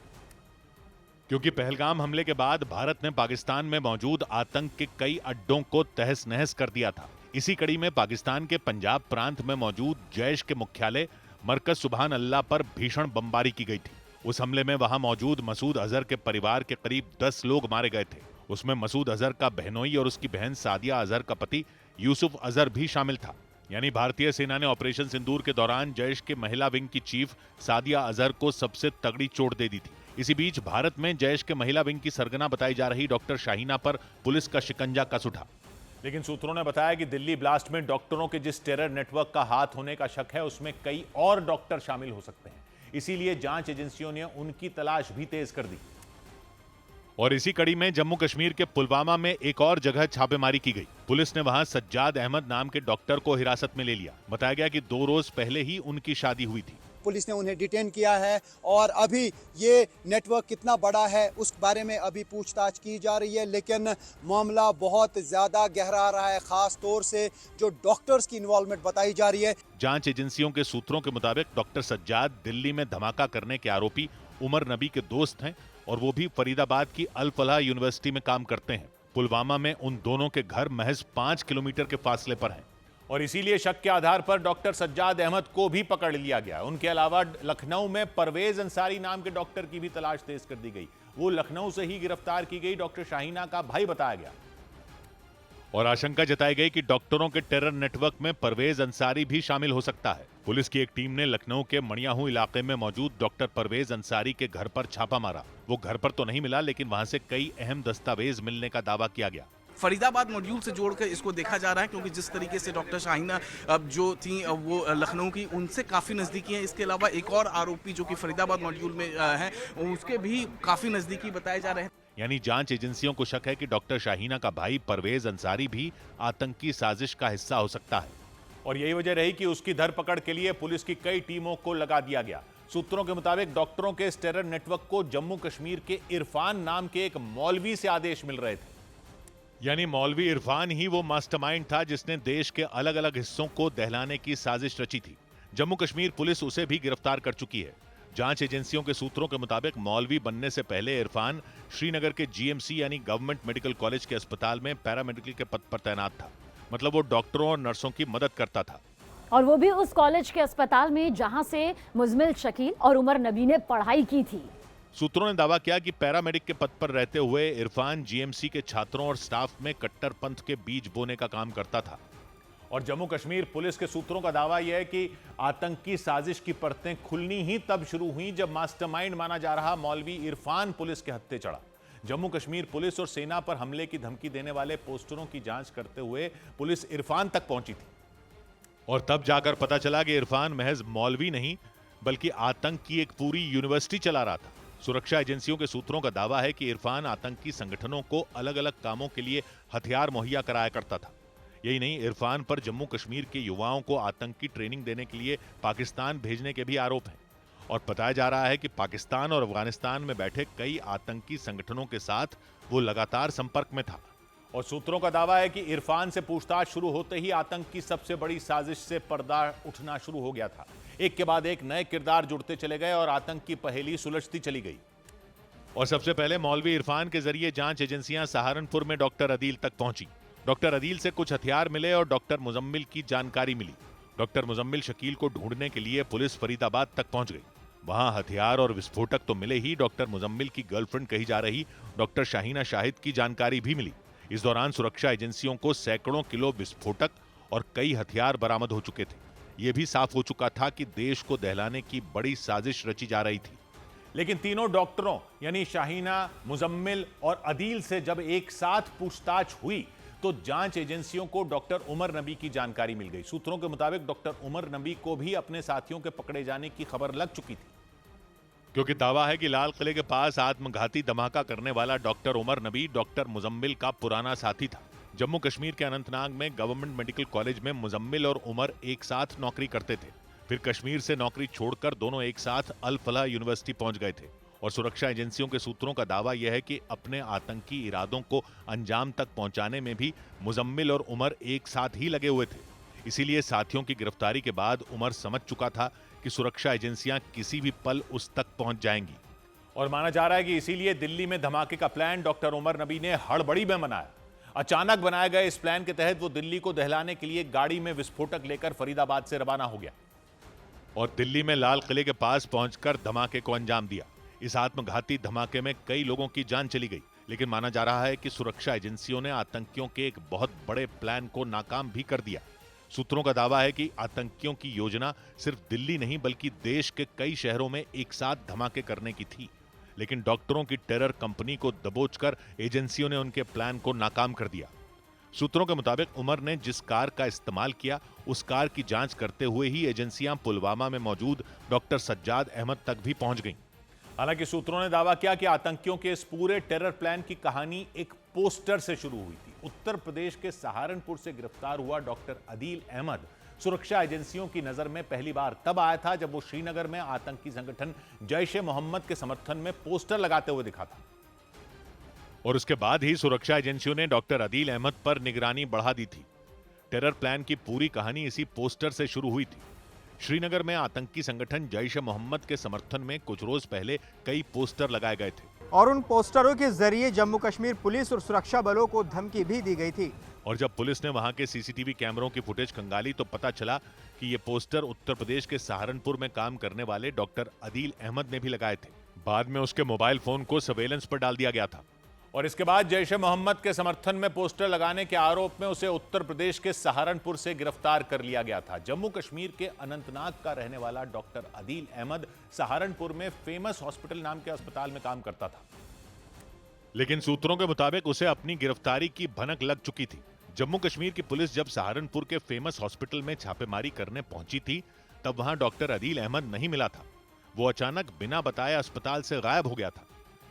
Speaker 2: क्योंकि पहलगाम हमले के बाद भारत ने पाकिस्तान में मौजूद आतंक के कई अड्डों को तहस नहस कर दिया था। इसी कड़ी में पाकिस्तान के पंजाब प्रांत में मौजूद जैश के मुख्यालय मरकज सुबहान अल्लाह पर भीषण बमबारी की गई थी। उस हमले में वहां मौजूद मसूद अजहर के परिवार के करीब 10 लोग मारे गए थे। उसमें मसूद अजहर का बहनोई और उसकी बहन सादिया अजहर का पति यूसुफ अजहर भी शामिल था। यानी भारतीय सेना ने ऑपरेशन सिंदूर के दौरान जैश के महिला विंग की चीफ सादिया अजहर को सबसे तगड़ी चोट दे दी थी। इसी बीच भारत में जैश के महिला विंग की सरगना बताई जा रही डॉक्टर शाहीना पर पुलिस का शिकंजा कस उठा।
Speaker 1: लेकिन सूत्रों ने बताया कि दिल्ली ब्लास्ट में डॉक्टरों के जिस टेरर नेटवर्क का हाथ होने का शक है, उसमें कई और डॉक्टर शामिल हो सकते हैं। इसीलिए जांच एजेंसियों ने उनकी तलाश भी तेज कर दी।
Speaker 2: और इसी कड़ी में जम्मू कश्मीर के पुलवामा में एक और जगह छापेमारी की गई। पुलिस ने वहां सज्जाद अहमद नाम के डॉक्टर को हिरासत में ले लिया। बताया गया कि 2 रोज पहले ही उनकी शादी हुई थी।
Speaker 8: पुलिस ने उन्हें डिटेन किया है और अभी ये नेटवर्क कितना बड़ा है उस बारे में अभी पूछताछ की जा रही है। लेकिन मामला बहुत ज़्यादा गहरा रहा है, ख़ास तौर से जो डॉक्टर्स की इन्वॉल्वमेंट बताई जा रही है।
Speaker 2: जांच एजेंसियों के सूत्रों के मुताबिक डॉक्टर सज्जाद दिल्ली में धमाका करने के आरोपी उमर नबी के दोस्त हैं और वो भी फरीदाबाद की अल फलाह यूनिवर्सिटी में काम करते हैं। पुलवामा में उन दोनों के घर महज 5 किलोमीटर के फासले पर हैं।
Speaker 1: और इसीलिए शक के आधार पर डॉक्टर सज्जाद अहमद को भी पकड़ लिया गया। उनके अलावा लखनऊ में परवेज अंसारी नाम के डॉक्टर की भी तलाश तेज कर दी गई। वो लखनऊ से ही गिरफ्तार की गई डॉक्टर शाहीना का भाई बताया गया।
Speaker 2: और आशंका जताई गई कि डॉक्टरों के टेरर नेटवर्क में परवेज अंसारी भी शामिल हो सकता है। पुलिस की एक टीम ने लखनऊ के मणियाहू इलाके में मौजूद डॉक्टर परवेज अंसारी के घर पर छापा मारा। वो घर पर तो नहीं मिला, लेकिन वहां से कई अहम दस्तावेज मिलने का दावा किया गया।
Speaker 5: फरीदाबाद मॉड्यूल से जोड़कर इसको देखा जा रहा है, क्योंकि जिस तरीके से डॉक्टर शाहीना अब जो थी वो लखनऊ की उनसे काफ़ी नज़दीकी हैं। इसके अलावा एक और आरोपी जो कि फरीदाबाद मॉड्यूल में है उसके भी काफ़ी नज़दीकी बताए जा रहे हैं।
Speaker 2: यानी जांच एजेंसियों को शक है कि डॉक्टर शाहीना का भाई परवेज अंसारी भी आतंकी साजिश का हिस्सा हो सकता है।
Speaker 1: और यही वजह रही कि उसकी धरपकड़ के लिए पुलिस की कई टीमों को लगा दिया गया। सूत्रों के मुताबिक डॉक्टरों के इस टेरर नेटवर्क को जम्मू कश्मीर के इरफान नाम के एक मौलवी से आदेश मिल रहे थे।
Speaker 2: यानी मौलवी इरफान ही वो मास्टरमाइंड था जिसने देश के अलग अलग हिस्सों को दहलाने की साजिश रची थी। जम्मू कश्मीर पुलिस उसे भी गिरफ्तार कर चुकी है। जांच एजेंसियों के सूत्रों के मुताबिक मौलवी बनने से पहले इरफान श्रीनगर के जीएमसी यानी गवर्नमेंट मेडिकल कॉलेज के अस्पताल में पैरामेडिकल के पद पर तैनात था। मतलब वो डॉक्टरों और नर्सों की मदद करता था,
Speaker 3: और वो भी उस कॉलेज के अस्पताल में जहां से मुजम्मिल शकील और उमर नबी ने पढ़ाई की थी।
Speaker 2: सूत्रों ने दावा किया कि पैरामेडिक के पद पर रहते हुए इरफान जीएमसी के छात्रों और स्टाफ में कट्टरपंथ के बीज बोने का काम करता था।
Speaker 1: और जम्मू कश्मीर पुलिस के सूत्रों का दावा यह है कि आतंकी साजिश की परतें खुलनी ही तब शुरू हुई जब मास्टरमाइंड माना जा रहा मौलवी इरफान पुलिस के हत्थे चढ़ा। जम्मू कश्मीर पुलिस और सेना पर हमले की धमकी देने वाले पोस्टरों की जांच करते हुए पुलिस इरफान तक पहुंची थी।
Speaker 2: और तब जाकर पता चला कि इरफान महज मौलवी नहीं बल्कि आतंक की एक पूरी यूनिवर्सिटी चला रहा था। सुरक्षा एजेंसियों के सूत्रों का दावा है कि इरफान आतंकी संगठनों को अलग अलग कामों के लिए हथियार मुहैया कराया करता था। यही नहीं, इरफान पर जम्मू कश्मीर के युवाओं को आतंकी ट्रेनिंग देने के लिए पाकिस्तान भेजने के भी आरोप हैं। और बताया जा रहा है कि पाकिस्तान और अफगानिस्तान में बैठे कई आतंकी संगठनों के साथ वो लगातार संपर्क में था।
Speaker 1: और सूत्रों का दावा है कि इरफान से पूछताछ शुरू होते ही आतंक की सबसे बड़ी साजिश से पर्दा उठना शुरू हो गया था। एक के बाद एक नए किरदार जुड़ते चले गए और आतंक की पहेली सुलझती चली गई।
Speaker 2: और सबसे पहले मौलवी इरफान के जरिए जांच एजेंसियां सहारनपुर में डॉक्टर अदील तक पहुंची। डॉक्टर अदील से कुछ हथियार मिले और डॉक्टर मुजम्मिल की जानकारी मिली। डॉक्टर मुजम्मिल शकील को ढूंढने के लिए पुलिस फरीदाबाद तक पहुंच गई। वहां हथियार और विस्फोटक तो मिले ही, डॉक्टर मुजम्मिल की गर्लफ्रेंड कही जा रही डॉक्टर शाहीना शाहिद की जानकारी भी मिली। इस दौरान सुरक्षा एजेंसियों को सैकड़ों किलो विस्फोटक और कई हथियार बरामद हो चुके थे। यह भी साफ हो चुका था कि देश को दहलाने की बड़ी साजिश रची जा रही थी।
Speaker 1: लेकिन तीनों डॉक्टरों यानी शाहीना, मुजम्मिल और अदील से जब एक साथ पूछताछ हुई तो जांच एजेंसियों को डॉक्टर उमर नबी की जानकारी मिल गई। सूत्रों के मुताबिक डॉक्टर उमर नबी को भी अपने साथियों के पकड़े जाने की खबर लग चुकी थी,
Speaker 2: क्योंकि दावा है कि लाल किले के पास आत्मघाती धमाका करने वाला डॉक्टर उमर नबी डॉक्टर मुजम्मिल का पुराना साथी था। जम्मू कश्मीर के अनंतनाग में गवर्नमेंट मेडिकल कॉलेज में मुजम्मिल और उमर एक साथ नौकरी करते थे। फिर कश्मीर से नौकरी छोड़कर दोनों एक साथ अल फलाह यूनिवर्सिटी पहुंच गए थे। और सुरक्षा एजेंसियों के सूत्रों का दावा यह है कि अपने आतंकी इरादों को अंजाम तक पहुंचाने में भी मुजम्मिल और उमर एक साथ ही लगे हुए थे। इसीलिए साथियों की गिरफ्तारी के बाद उमर समझ चुका था कि सुरक्षा एजेंसियां किसी भी पल उस तक पहुंच जाएंगी।
Speaker 1: और माना जा रहा है कि इसीलिए दिल्ली में धमाके का प्लान डॉक्टर उमर नबी ने हड़बड़ी में बनाया। अचानक बनाए गए इस प्लान के तहत वो दिल्ली को दहलाने के लिए गाड़ी में विस्फोटक लेकर फरीदाबाद से रवाना हो गया
Speaker 2: और दिल्ली में लाल किले के पास पहुंचकर धमाके को अंजाम दिया। इस आत्मघाती धमाके में कई लोगों की जान चली गई, लेकिन माना जा रहा है कि सुरक्षा एजेंसियों ने आतंकियों के एक बहुत बड़े प्लान को नाकाम भी कर दिया। सूत्रों का दावा है कि आतंकियों की योजना सिर्फ दिल्ली नहीं बल्कि देश के कई शहरों में एक साथ धमाके करने की थी, लेकिन डॉक्टरों की टेरर कंपनी को दबोचकर एजेंसियों ने उनके प्लान को नाकाम कर दिया। सूत्रों के मुताबिक उमर ने जिस कार का इस्तेमाल किया उस कार की जांच करते हुए ही एजेंसियां पुलवामा में मौजूद डॉक्टर सज्जाद अहमद तक भी पहुंच गईं।
Speaker 1: हालांकि सूत्रों ने दावा किया कि आतंकियों के इस पूरे टेरर प्लान की कहानी एक पोस्टर से शुरू हुई थी। उत्तर प्रदेश के सहारनपुर से गिरफ्तार हुआ डॉक्टर अदील अहमद सुरक्षा एजेंसियों की नजर में पहली बार तब आया था जब वो श्रीनगर में आतंकी संगठन जैश-ए-मोहम्मद के समर्थन में पोस्टर लगाते हुए दिखा था।
Speaker 2: और उसके बाद ही सुरक्षा एजेंसियों ने डॉक्टर अदील अहमद पर निगरानी बढ़ा दी थी। टेरर प्लान की पूरी कहानी इसी पोस्टर से शुरू हुई थी। श्रीनगर में आतंकी संगठन जैश-ए-मोहम्मद के समर्थन में कुछ रोज पहले कई पोस्टर लगाए गए थे
Speaker 6: और उन पोस्टरों के जरिए जम्मू कश्मीर पुलिस और सुरक्षा बलों को धमकी भी दी गई थी।
Speaker 2: और जब पुलिस ने वहां के सीसीटीवी कैमरों की फुटेज खंगाली तो पता चला कि ये पोस्टर उत्तर प्रदेश के सहारनपुर में काम करने वाले डॉक्टर अदील अहमद ने भी लगाए थे। बाद में उसके मोबाइल फोन को सर्वेलेंस पर डाल दिया गया था
Speaker 1: और इसके बाद जैश-ए-मोहम्मद के समर्थन में पोस्टर लगाने के आरोप में उसे उत्तर प्रदेश के सहारनपुर से गिरफ्तार कर लिया गया था। जम्मू कश्मीर के अनंतनाग का रहने वाला डॉक्टर अदील अहमद सहारनपुर में फेमस हॉस्पिटल नाम के अस्पताल में काम करता था,
Speaker 2: लेकिन सूत्रों के मुताबिक उसे अपनी गिरफ्तारी की भनक लग चुकी थी। जम्मू कश्मीर की पुलिस जब सहारनपुर के फेमस हॉस्पिटल में छापेमारी करने पहुंची थी तब वहां डॉक्टर अदील अहमद नहीं मिला था। वो अचानक बिना बताए अस्पताल से गायब हो गया था।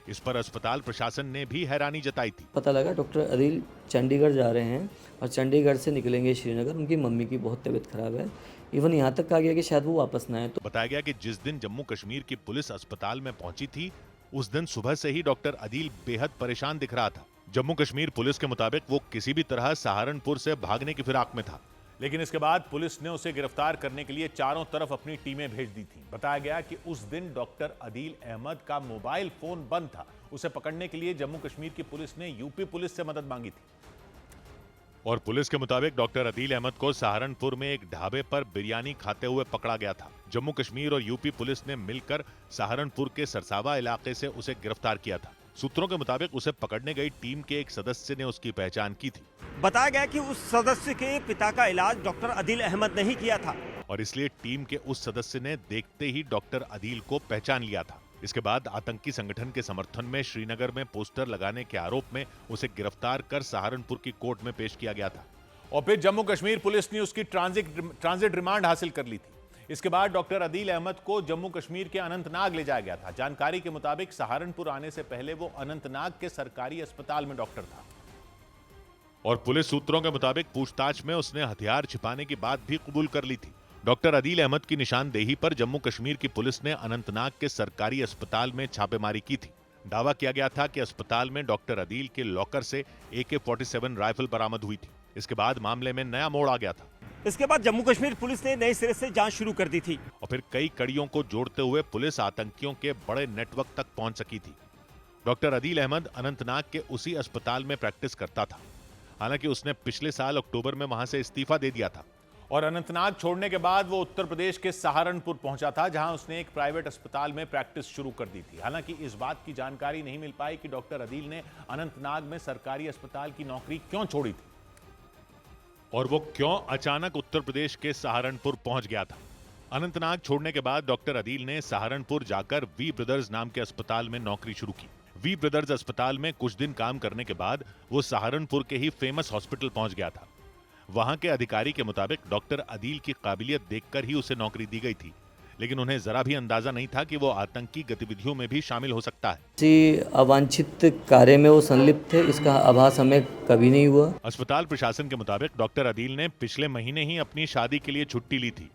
Speaker 2: इस पर अस्पताल प्रशासन ने भी हैरानी जताई थी।
Speaker 11: पता लगा डॉक्टर अदील चंडीगढ़ जा रहे हैं और चंडीगढ़ से निकलेंगे श्रीनगर। उनकी मम्मी की बहुत तबीयत खराब है, इवन यहाँ तक कहा गया कि शायद वो वापस ना आए। तो
Speaker 2: बताया गया कि जिस दिन जम्मू कश्मीर की पुलिस अस्पताल में पहुंची थी उस दिन सुबह से ही डॉक्टर अदील बेहद परेशान दिख रहा था। जम्मू कश्मीर पुलिस के मुताबिक वो किसी भी तरह सहारनपुर से भागने की फिराक में था,
Speaker 1: लेकिन इसके बाद पुलिस ने उसे गिरफ्तार करने के लिए चारों तरफ अपनी टीमें भेज दी थी। बताया गया कि उस दिन डॉक्टर अदील अहमद का मोबाइल फोन बंद था। उसे पकड़ने के लिए जम्मू कश्मीर की पुलिस ने यूपी पुलिस से मदद मांगी थी।
Speaker 2: और पुलिस के मुताबिक डॉक्टर अदील अहमद को सहारनपुर में एक ढाबे पर बिरयानी खाते हुए पकड़ा गया था। जम्मू कश्मीर और यूपी पुलिस ने मिलकर सहारनपुर के सरसावा इलाके से उसे गिरफ्तार किया था। सूत्रों के मुताबिक उसे पकड़ने गई टीम के एक सदस्य ने उसकी पहचान की थी।
Speaker 4: बताया गया कि उस सदस्य के पिता का इलाज डॉक्टर अदील अहमद ने ही किया था
Speaker 2: और इसलिए टीम के उस सदस्य ने देखते ही डॉक्टर अदील को पहचान लिया था। इसके बाद आतंकी संगठन के समर्थन में श्रीनगर में पोस्टर लगाने के आरोप में उसे गिरफ्तार कर सहारनपुर की कोर्ट में पेश किया गया था
Speaker 1: और फिर जम्मू कश्मीर पुलिस ने उसकी ट्रांजिट रिमांड हासिल कर ली थी। इसके बाद डॉक्टर अदील अहमद को जम्मू कश्मीर के अनंतनाग ले जाया गया था। जानकारी के मुताबिक सहारनपुर आने से पहले वो अनंतनाग के सरकारी अस्पताल में डॉक्टर था
Speaker 2: और पुलिस सूत्रों के मुताबिक पूछताछ में उसने हथियार छिपाने की बात भी कबूल कर ली थी। डॉक्टर अदील अहमद की निशानदेही पर जम्मू कश्मीर की पुलिस ने अनंतनाग के सरकारी अस्पताल में छापेमारी की थी। दावा किया गया था कि अस्पताल में डॉक्टर अदील के लॉकर से AK-47 राइफल बरामद हुई थी। इसके बाद मामले में नया मोड़ आ गया था।
Speaker 4: इसके बाद जम्मू कश्मीर पुलिस ने नए सिरे से जांच शुरू कर दी थी
Speaker 2: और फिर कई कड़ियों को जोड़ते हुए पुलिस आतंकियों के बड़े नेटवर्क तक पहुंच सकी थी। डॉक्टर अदील अहमद अनंतनाग के उसी अस्पताल में प्रैक्टिस करता था। हालांकि उसने पिछले साल अक्टूबर में वहां से इस्तीफा दे दिया था
Speaker 1: और अनंतनाग छोड़ने के बाद वो उत्तर प्रदेश के सहारनपुर पहुंचा था, जहां उसने एक प्राइवेट अस्पताल में प्रैक्टिस शुरू कर दी थी। हालांकि इस बात की जानकारी नहीं मिल पाई कि डॉक्टर अदील ने अनंतनाग में सरकारी अस्पताल की नौकरी क्यों छोड़ी थी
Speaker 2: और वो क्यों अचानक उत्तर प्रदेश के सहारनपुर पहुंच गया था। अनंतनाग छोड़ने के बाद डॉक्टर अदील ने सहारनपुर जाकर वी ब्रदर्स नाम के अस्पताल में नौकरी शुरू की। वी ब्रदर्स अस्पताल में कुछ दिन काम करने के बाद वो सहारनपुर के ही फेमस हॉस्पिटल पहुंच गया था। वहां के अधिकारी के मुताबिक डॉक्टर अदील की काबिलियत देखकर ही उसे नौकरी दी गई थी, लेकिन उन्हें जरा भी अंदाजा नहीं था कि वो आतंकी गतिविधियों में भी शामिल हो सकता है।
Speaker 11: किसी अवांछित कार्य में वो संलिप्त थे, इसका आभास हमें कभी नहीं हुआ।
Speaker 2: अस्पताल प्रशासन के मुताबिक डॉक्टर अदील ने पिछले महीने ही अपनी शादी के लिए छुट्टी ली थी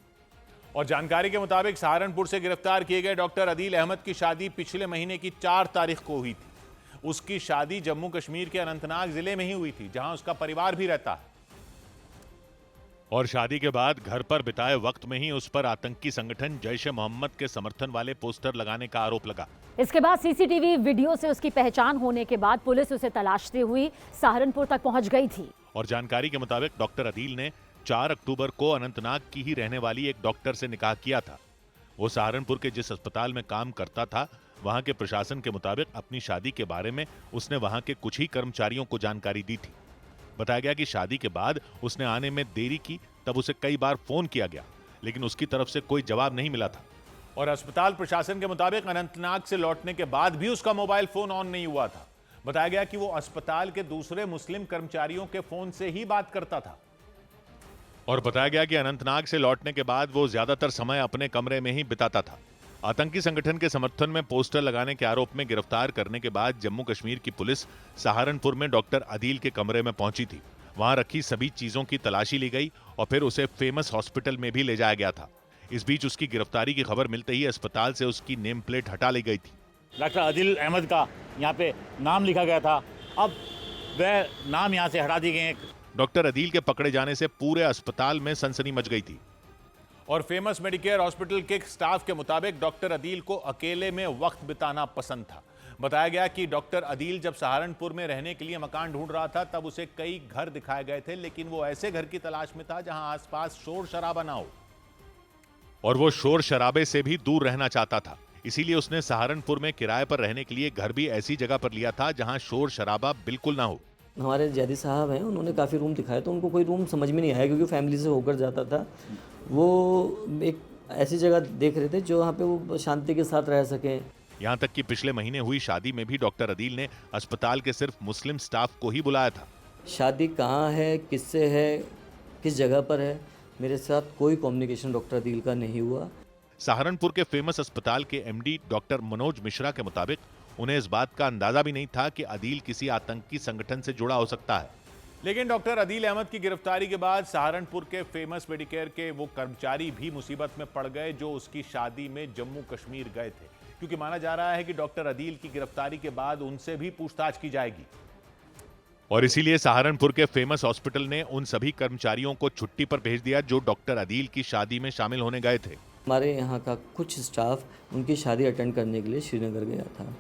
Speaker 1: और जानकारी के मुताबिक सहारनपुर से गिरफ्तार किए गए डॉक्टर अदील अहमद की शादी पिछले महीने की 4 तारीख को हुई थी। उसकी शादी जम्मू कश्मीर के अनंतनाग जिले में ही हुई थी, जहां उसका परिवार भी रहता है
Speaker 2: और शादी के बाद घर पर बिताए वक्त में ही उस पर आतंकी संगठन जैश-ए-मोहम्मद के समर्थन वाले पोस्टर लगाने का आरोप लगा।
Speaker 3: इसके बाद सीसीटीवी वीडियो से उसकी पहचान होने के बाद पुलिस उसे तलाशते हुई सहारनपुर तक पहुंच गई थी
Speaker 2: और जानकारी के मुताबिक डॉक्टर अदील ने 4 अक्टूबर को अनंतनाग की ही रहने वाली एक डॉक्टर से निकाह किया था। वो सहारनपुर के जिस अस्पताल में काम करता था, वहां के प्रशासन के मुताबिक अपनी शादी के बारे में उसने वहां के कुछ ही कर्मचारियों को जानकारी दी थी। बताया गया कि शादी के बाद उसने आने में देरी की, तब उसे कई बार फोन किया गया, लेकिन उसकी तरफ से कोई जवाब नहीं मिला था
Speaker 1: और अस्पताल प्रशासन के मुताबिक अनंतनाग से लौटने के बाद भी उसका मोबाइल फोन ऑन नहीं हुआ था। बताया गया कि वो अस्पताल के दूसरे मुस्लिम कर्मचारियों के फोन से ही बात करता था
Speaker 2: और बताया गया कि अनंतनाग से लौटने के बाद वो ज्यादातर समय अपने कमरे में ही बिताता था। आतंकी संगठन के समर्थन में पोस्टर लगाने के आरोप में गिरफ्तार करने के बाद जम्मू कश्मीर की पुलिस सहारनपुर में डॉक्टर अदील के कमरे में पहुंची थी। वहां रखी सभी चीजों की तलाशी ली गई और फिर उसे फेमस हॉस्पिटल में भी ले जाया गया था। इस बीच उसकी गिरफ्तारी की खबर मिलते ही अस्पताल से उसकी नेम प्लेट हटा ली गई थी।
Speaker 12: डॉक्टर अदील अहमद का यहाँ पे नाम लिखा गया था, अब वह नाम यहाँ से हटा दिए गए हैं।
Speaker 2: डॉक्टर अदील के पकड़े जाने से पूरे अस्पताल में सनसनी मच गई थी
Speaker 1: और फेमस मेडिकेयर हॉस्पिटल के स्टाफ के मुताबिक डॉक्टर अदील को अकेले में वक्त बिताना पसंद था। बताया गया कि डॉक्टर अदील जब सहारनपुर में रहने के लिए मकान ढूंढ रहा था, तब उसे कई घर दिखाए गए थे, लेकिन वो ऐसे घर की तलाश में था जहां आसपास शोर शराबा ना हो
Speaker 2: और वो शोर शराबे से भी दूर रहना चाहता था। इसीलिए उसने सहारनपुर में किराए पर रहने के लिए घर भी ऐसी जगह पर लिया था जहां शोर शराबा बिल्कुल ना हो।
Speaker 11: हमारे जैदी साहब हैं, उन्होंने काफ़ी रूम दिखाए तो उनको कोई रूम समझ में नहीं आया, क्योंकि फैमिली से होकर जाता था। वो एक ऐसी जगह देख रहे थे जो वहाँ पे वो शांति के साथ रह सकें।
Speaker 2: यहाँ तक कि पिछले महीने हुई शादी में भी डॉक्टर अदील ने अस्पताल के सिर्फ मुस्लिम स्टाफ को ही बुलाया था।
Speaker 11: शादी कहाँ है, किससे है, किस जगह पर है, मेरे साथ कोई कम्युनिकेशन डॉक्टर अदील का नहीं हुआ।
Speaker 2: सहारनपुर के फेमस अस्पताल के एमडी डॉक्टर मनोज मिश्रा के मुताबिक उन्हें इस बात का अंदाजा भी नहीं था कि अदील किसी आतंकी संगठन से जुड़ा हो सकता है।
Speaker 1: लेकिन डॉक्टर अदील अहमद की गिरफ्तारी के बाद सहारनपुर के फेमस मेडिकेयर के वो कर्मचारी भी मुसीबत में पड़ गए जो उसकी शादी में जम्मू कश्मीर गए थे, क्योंकि माना जा रहा है कि डॉक्टर अदील की गिरफ्तारी के बाद उनसे भी पूछताछ की जाएगी।
Speaker 2: और इसीलिए सहारनपुर के फेमस हॉस्पिटल ने उन सभी कर्मचारियों को छुट्टी पर भेज दिया जो डॉक्टर अदील की शादी में शामिल होने गए थे।
Speaker 11: हमारे यहाँ का कुछ स्टाफ उनकी शादी अटेंड करने के लिए श्रीनगर गया था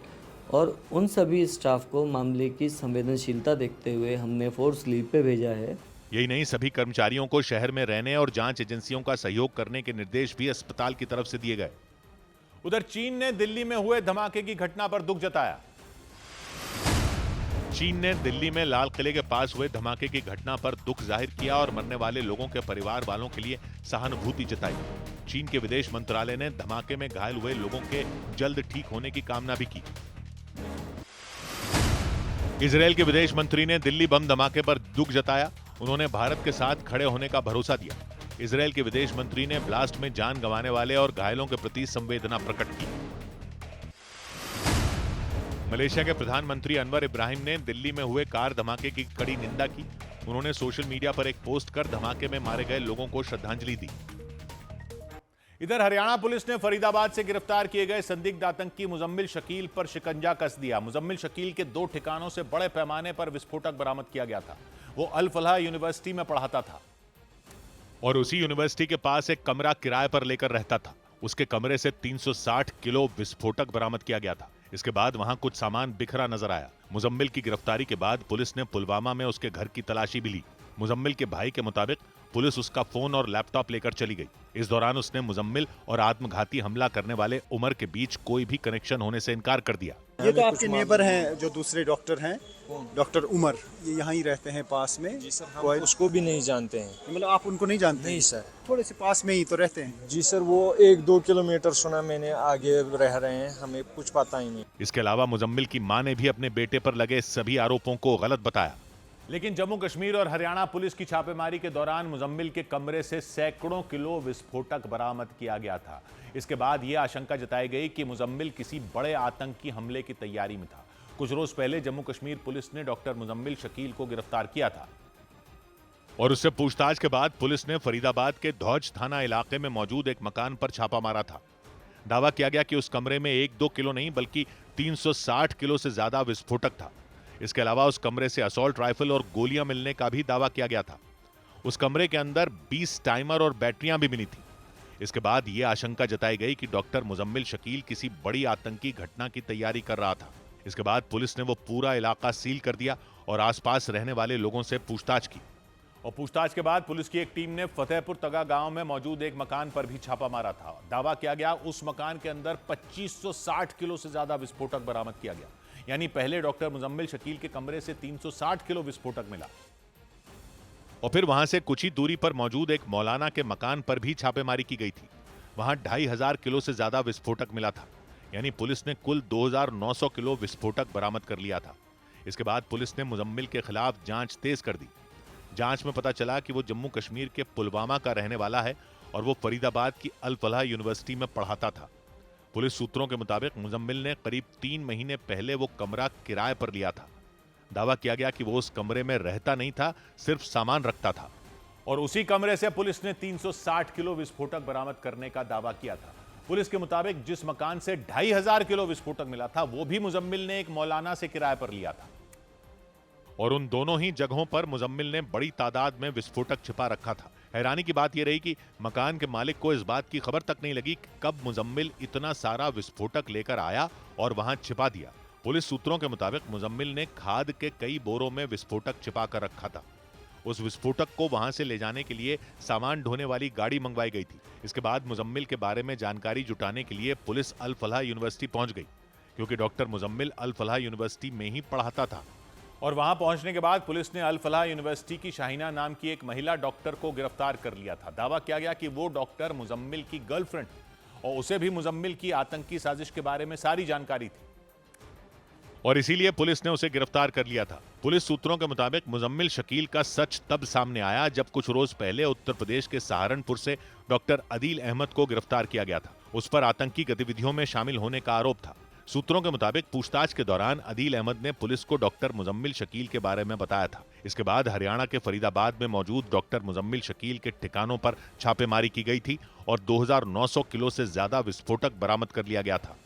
Speaker 11: और उन सभी स्टाफ को मामले की संवेदनशीलता देखते हुए हमने फोर्स लीव पे भेजा है।
Speaker 2: यही नहीं, सभी कर्मचारियों को शहर में रहने और जांच एजेंसियों का सहयोग करने के निर्देश भी अस्पताल की तरफ से दिए गए।
Speaker 1: उधर चीन ने दिल्ली में हुए धमाके की घटना पर दुख जताया।
Speaker 2: चीन ने दिल्ली में लाल किले के पास हुए धमाके की घटना पर दुख जाहिर किया और मरने वाले लोगों के परिवार वालों के लिए सहानुभूति जताई। चीन के विदेश मंत्रालय ने धमाके में घायल हुए लोगों के जल्द ठीक होने की कामना भी की। इजरायल के विदेश मंत्री ने दिल्ली बम धमाके पर दुख जताया। उन्होंने भारत के साथ खड़े होने का भरोसा दिया। इजरायल के विदेश मंत्री ने ब्लास्ट में जान गंवाने वाले और घायलों के प्रति संवेदना प्रकट की। मलेशिया के प्रधानमंत्री अनवर इब्राहिम ने दिल्ली में हुए कार धमाके की कड़ी निंदा की। उन्होंने सोशल मीडिया पर एक पोस्ट कर धमाके में मारे गए लोगों को श्रद्धांजलि दी।
Speaker 1: इधर हरियाणा पुलिस ने फरीदाबाद से गिरफ्तार किए गए संदिग्ध आतंकी मुजम्मिल शकील पर शिकंजा कस दिया। मुजम्मिल शकील के 2 ठिकानों से बड़े पैमाने पर विस्फोटक बरामद किया गया था। वो अल फलाह यूनिवर्सिटी में पढ़ाता था
Speaker 2: और उसी यूनिवर्सिटी के पास एक कमरा किराए पर लेकर रहता था। उसके कमरे से 360 किलो विस्फोटक बरामद किया गया था। इसके बाद वहां कुछ सामान बिखरा नजर आया। मुजम्मिल की गिरफ्तारी के बाद पुलिस ने पुलवामा में उसके घर की तलाशी भी ली। मुजम्मिल के भाई के मुताबिक पुलिस उसका फोन और लैपटॉप लेकर चली गई। इस दौरान उसने मुजम्मिल और आत्मघाती हमला करने वाले उमर के बीच कोई भी कनेक्शन होने से इनकार कर दिया।
Speaker 8: ये तो आपके नेबर हैं जो दूसरे डॉक्टर हैं, डॉक्टर उमर, ये यहाँ ही रहते हैं पास में।
Speaker 9: जी सर, हम उसको भी नहीं जानते हैं।
Speaker 8: मतलब आप उनको नहीं जानते?
Speaker 9: नहीं सर,
Speaker 8: थोड़े से पास में ही तो रहते हैं।
Speaker 9: जी सर, वो 1-2 किलोमीटर सुना मैंने आगे रह रहे हैं, हमें कुछ पता ही नहीं।
Speaker 2: इसके अलावा मुजम्मिल की मां ने भी अपने बेटे पर लगे सभी आरोपों को गलत बताया।
Speaker 1: लेकिन जम्मू कश्मीर और हरियाणा पुलिस की छापेमारी के दौरान मुजम्मिल के कमरे से सैकड़ों किलो विस्फोटक बरामद किया गया था। इसके बाद यह आशंका जताई गई कि मुजम्मिल किसी बड़े आतंकी हमले की तैयारी में था। कुछ रोज पहले जम्मू कश्मीर पुलिस ने डॉक्टर मुजम्मिल शकील को गिरफ्तार किया था
Speaker 2: और उससे पूछताछ के बाद पुलिस ने फरीदाबाद के धौज थाना इलाके में मौजूद एक मकान पर छापा मारा था। दावा किया गया कि उस कमरे में 1-2 किलो नहीं बल्कि 360 किलो से ज्यादा विस्फोटक था। इसके अलावा उस कमरे से असॉल्ट राइफल और गोलियां मिलने का भी दावा किया गया था। उस कमरे के अंदर 20 टाइमर और बैटरियां भी मिली थी। इसके बाद यह आशंका जताई गई कि डॉक्टर मुजम्मिल शकील किसी बड़ी आतंकी घटना की तैयारी कर रहा था। इसके बाद पुलिस ने वो पूरा इलाका सील कर दिया और आसपास रहने वाले लोगों से पूछताछ की।
Speaker 1: और पूछताछ के बाद पुलिस की एक टीम ने फतेहपुर तगा गांव में मौजूद एक मकान पर भी छापा मारा था। दावा किया गया उस मकान के अंदर 2560 किलो से ज्यादा विस्फोटक बरामद किया गया। यानी पहले डॉक्टर मुजम्मिल शकील के कमरे से 360 किलो विस्फोटक मिला।
Speaker 2: और फिर वहां से कुछ ही दूरी पर मौजूद एक मौलाना के मकान पर भी छापेमारी की गई थी। वहां 2500 किलो से ज्यादा विस्फोटक मिला था। यानी पुलिस ने कुल 2900 किलो विस्फोटक बरामद कर लिया था। इसके बाद पुलिस ने मुजम्मिल के खिलाफ जांच तेज कर दी। जांच में पता चला कि वो जम्मू कश्मीर के पुलवामा का रहने वाला है और वो फरीदाबाद की अल फलाह यूनिवर्सिटी में पढ़ाता था। पुलिस सूत्रों के मुताबिक मुजम्मिल ने करीब 3 महीने पहले वो कमरा किराए पर लिया था। दावा किया गया कि वो उस कमरे में रहता नहीं था, सिर्फ सामान रखता था।
Speaker 1: और उसी कमरे से पुलिस ने 360 किलो विस्फोटक बरामद करने का दावा किया था। पुलिस के मुताबिक जिस मकान से 2500 किलो विस्फोटक मिला था वो भी मुजम्मिल ने एक मौलाना से किराए पर लिया था।
Speaker 2: और उन दोनों ही जगहों पर मुजम्मिल ने बड़ी तादाद में विस्फोटक छिपा रखा था। हैरानी की बात यह रही कि मकान के मालिक को इस बात की खबर तक नहीं लगी कि कब मुजम्मिल इतना सारा विस्फोटक लेकर आया और वहां छिपा दिया। पुलिस सूत्रों के मुताबिक मुजम्मिल ने खाद के कई बोरों में विस्फोटक छिपा कर रखा था। उस विस्फोटक को वहां से ले जाने के लिए सामान ढोने वाली गाड़ी मंगवाई गई थी। इसके बाद मुजम्मिल के बारे में जानकारी जुटाने के लिए पुलिस अल फलाह यूनिवर्सिटी पहुंच गई, क्योंकि डॉक्टर मुजम्मिल अल फलाह यूनिवर्सिटी में ही पढ़ाता था।
Speaker 1: और वहां पहुंचने के बाद पुलिस ने अल फलाह यूनिवर्सिटी की शाहीना नाम की एक महिला डॉक्टर को गिरफ्तार कर लिया था। दावा किया गया कि वो डॉक्टर मुजम्मिल की गर्लफ्रेंड और उसे भी मुजम्मिल की आतंकी साजिश के बारे में सारी जानकारी थी
Speaker 2: और इसीलिए पुलिस ने उसे गिरफ्तार कर लिया था। पुलिस सूत्रों के मुताबिक मुजम्मिल शकील का सच तब सामने आया जब कुछ रोज पहले उत्तर प्रदेश के सहारनपुर से डॉक्टर अदील अहमद को गिरफ्तार किया गया था। उस पर आतंकी गतिविधियों में शामिल होने का आरोप था। सूत्रों के मुताबिक पूछताछ के दौरान अदील अहमद ने पुलिस को डॉक्टर मुजम्मिल शकील के बारे में बताया था। इसके बाद हरियाणा के फरीदाबाद में मौजूद डॉक्टर मुजम्मिल शकील के ठिकानों पर छापेमारी की गई थी और 2900 किलो से ज्यादा विस्फोटक बरामद कर लिया गया था।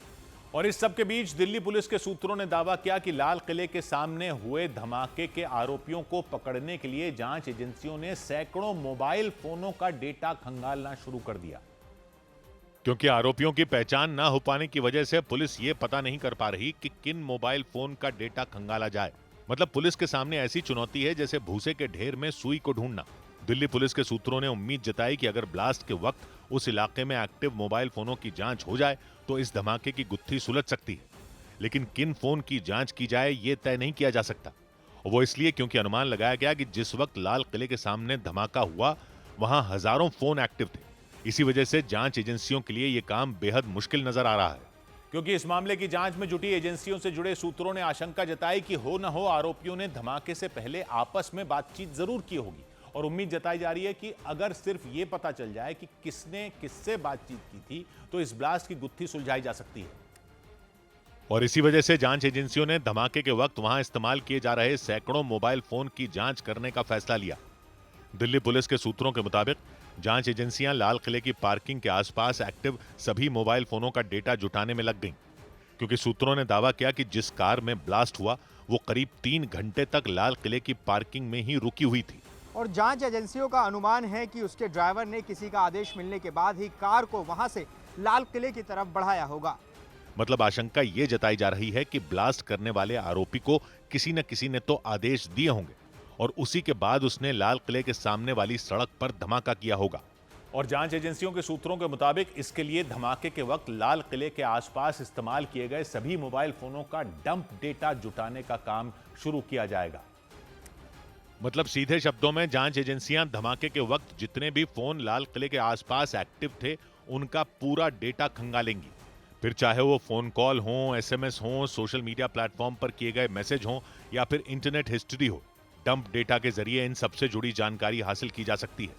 Speaker 1: और इस सब के बीच दिल्ली पुलिस के सूत्रों ने दावा किया कि लाल किले के सामने हुए धमाके के आरोपियों को पकड़ने के लिए जांच एजेंसियों ने सैकड़ों मोबाइल फोनों का डेटा खंगालना शुरू कर दिया।
Speaker 2: क्योंकि आरोपियों की पहचान न हो पाने की वजह से पुलिस ये पता नहीं कर पा रही कि किन मोबाइल फोन का डेटा खंगाला जाए। मतलब पुलिस के सामने ऐसी चुनौती है जैसे भूसे के ढेर में सुई को ढूंढना। दिल्ली पुलिस के सूत्रों ने उम्मीद जताई कि अगर ब्लास्ट के वक्त उस इलाके में एक्टिव मोबाइल फोनों की जांच हो जाए तो इस धमाके की गुत्थी सुलझ सकती है। लेकिन किन फोन की जांच की जाए ये तय नहीं किया जा सकता। वो इसलिए क्योंकि अनुमान लगाया गया कि जिस वक्त लाल किले के सामने धमाका हुआ वहां हजारों फोन एक्टिव थे। इसी वजह से जांच एजेंसियों के लिए यह काम बेहद मुश्किल नजर आ रहा है।
Speaker 1: क्योंकि इस मामले की जांच में जुटी एजेंसियों से जुड़े सूत्रों ने आशंका जताई कि हो न हो आरोपियों ने धमाके से पहले आपस में बातचीत जरूर की होगी और उम्मीद जताई जा रही है कि अगर सिर्फ ये पता चल जाए कि किसने किससे बातचीत की थी तो इस ब्लास्ट की गुत्थी सुलझाई जा सकती है।
Speaker 2: और इसी वजह से जांच एजेंसियों ने धमाके के वक्त वहां इस्तेमाल किए जा रहे सैकड़ों मोबाइल फोन की जांच करने का फैसला लिया। दिल्ली पुलिस के सूत्रों के मुताबिक जांच एजेंसियां लाल किले की पार्किंग के आसपास एक्टिव सभी मोबाइल फोनों का डेटा जुटाने में लग गईं, क्योंकि सूत्रों ने दावा किया कि जिस कार में ब्लास्ट हुआ वो करीब 3 घंटे तक लाल किले की पार्किंग में ही रुकी हुई थी।
Speaker 6: और जांच एजेंसियों का अनुमान है कि उसके ड्राइवर ने किसी का आदेश मिलने के बाद ही कार को वहां से लाल किले की तरफ बढ़ाया होगा।
Speaker 2: मतलब आशंका ये जताई जा रही है कि ब्लास्ट करने वाले आरोपी को किसी न किसी ने तो आदेश दिए होंगे और उसी के बाद उसने लाल किले के सामने वाली सड़क पर धमाका किया होगा।
Speaker 1: और जांच एजेंसियों के सूत्रों के मुताबिक इसके लिए धमाके के वक्त लाल किले के आसपास इस्तेमाल किए गए सभी मोबाइल फोनों का डंप डेटा जुटाने का काम शुरू किया जाएगा।
Speaker 2: मतलब सीधे शब्दों में जांच एजेंसियां धमाके के वक्त जितने भी फोन लाल किले के आसपास एक्टिव थे उनका पूरा डेटा खंगालेंगी। फिर चाहे वो फोन कॉल हो, एसएमएस हो, सोशल मीडिया प्लेटफॉर्म पर किए गए मैसेज हो या फिर इंटरनेट हिस्ट्री हो, डंप डेटा के जरिए इन सबसे जुड़ी जानकारी हासिल की जा सकती है।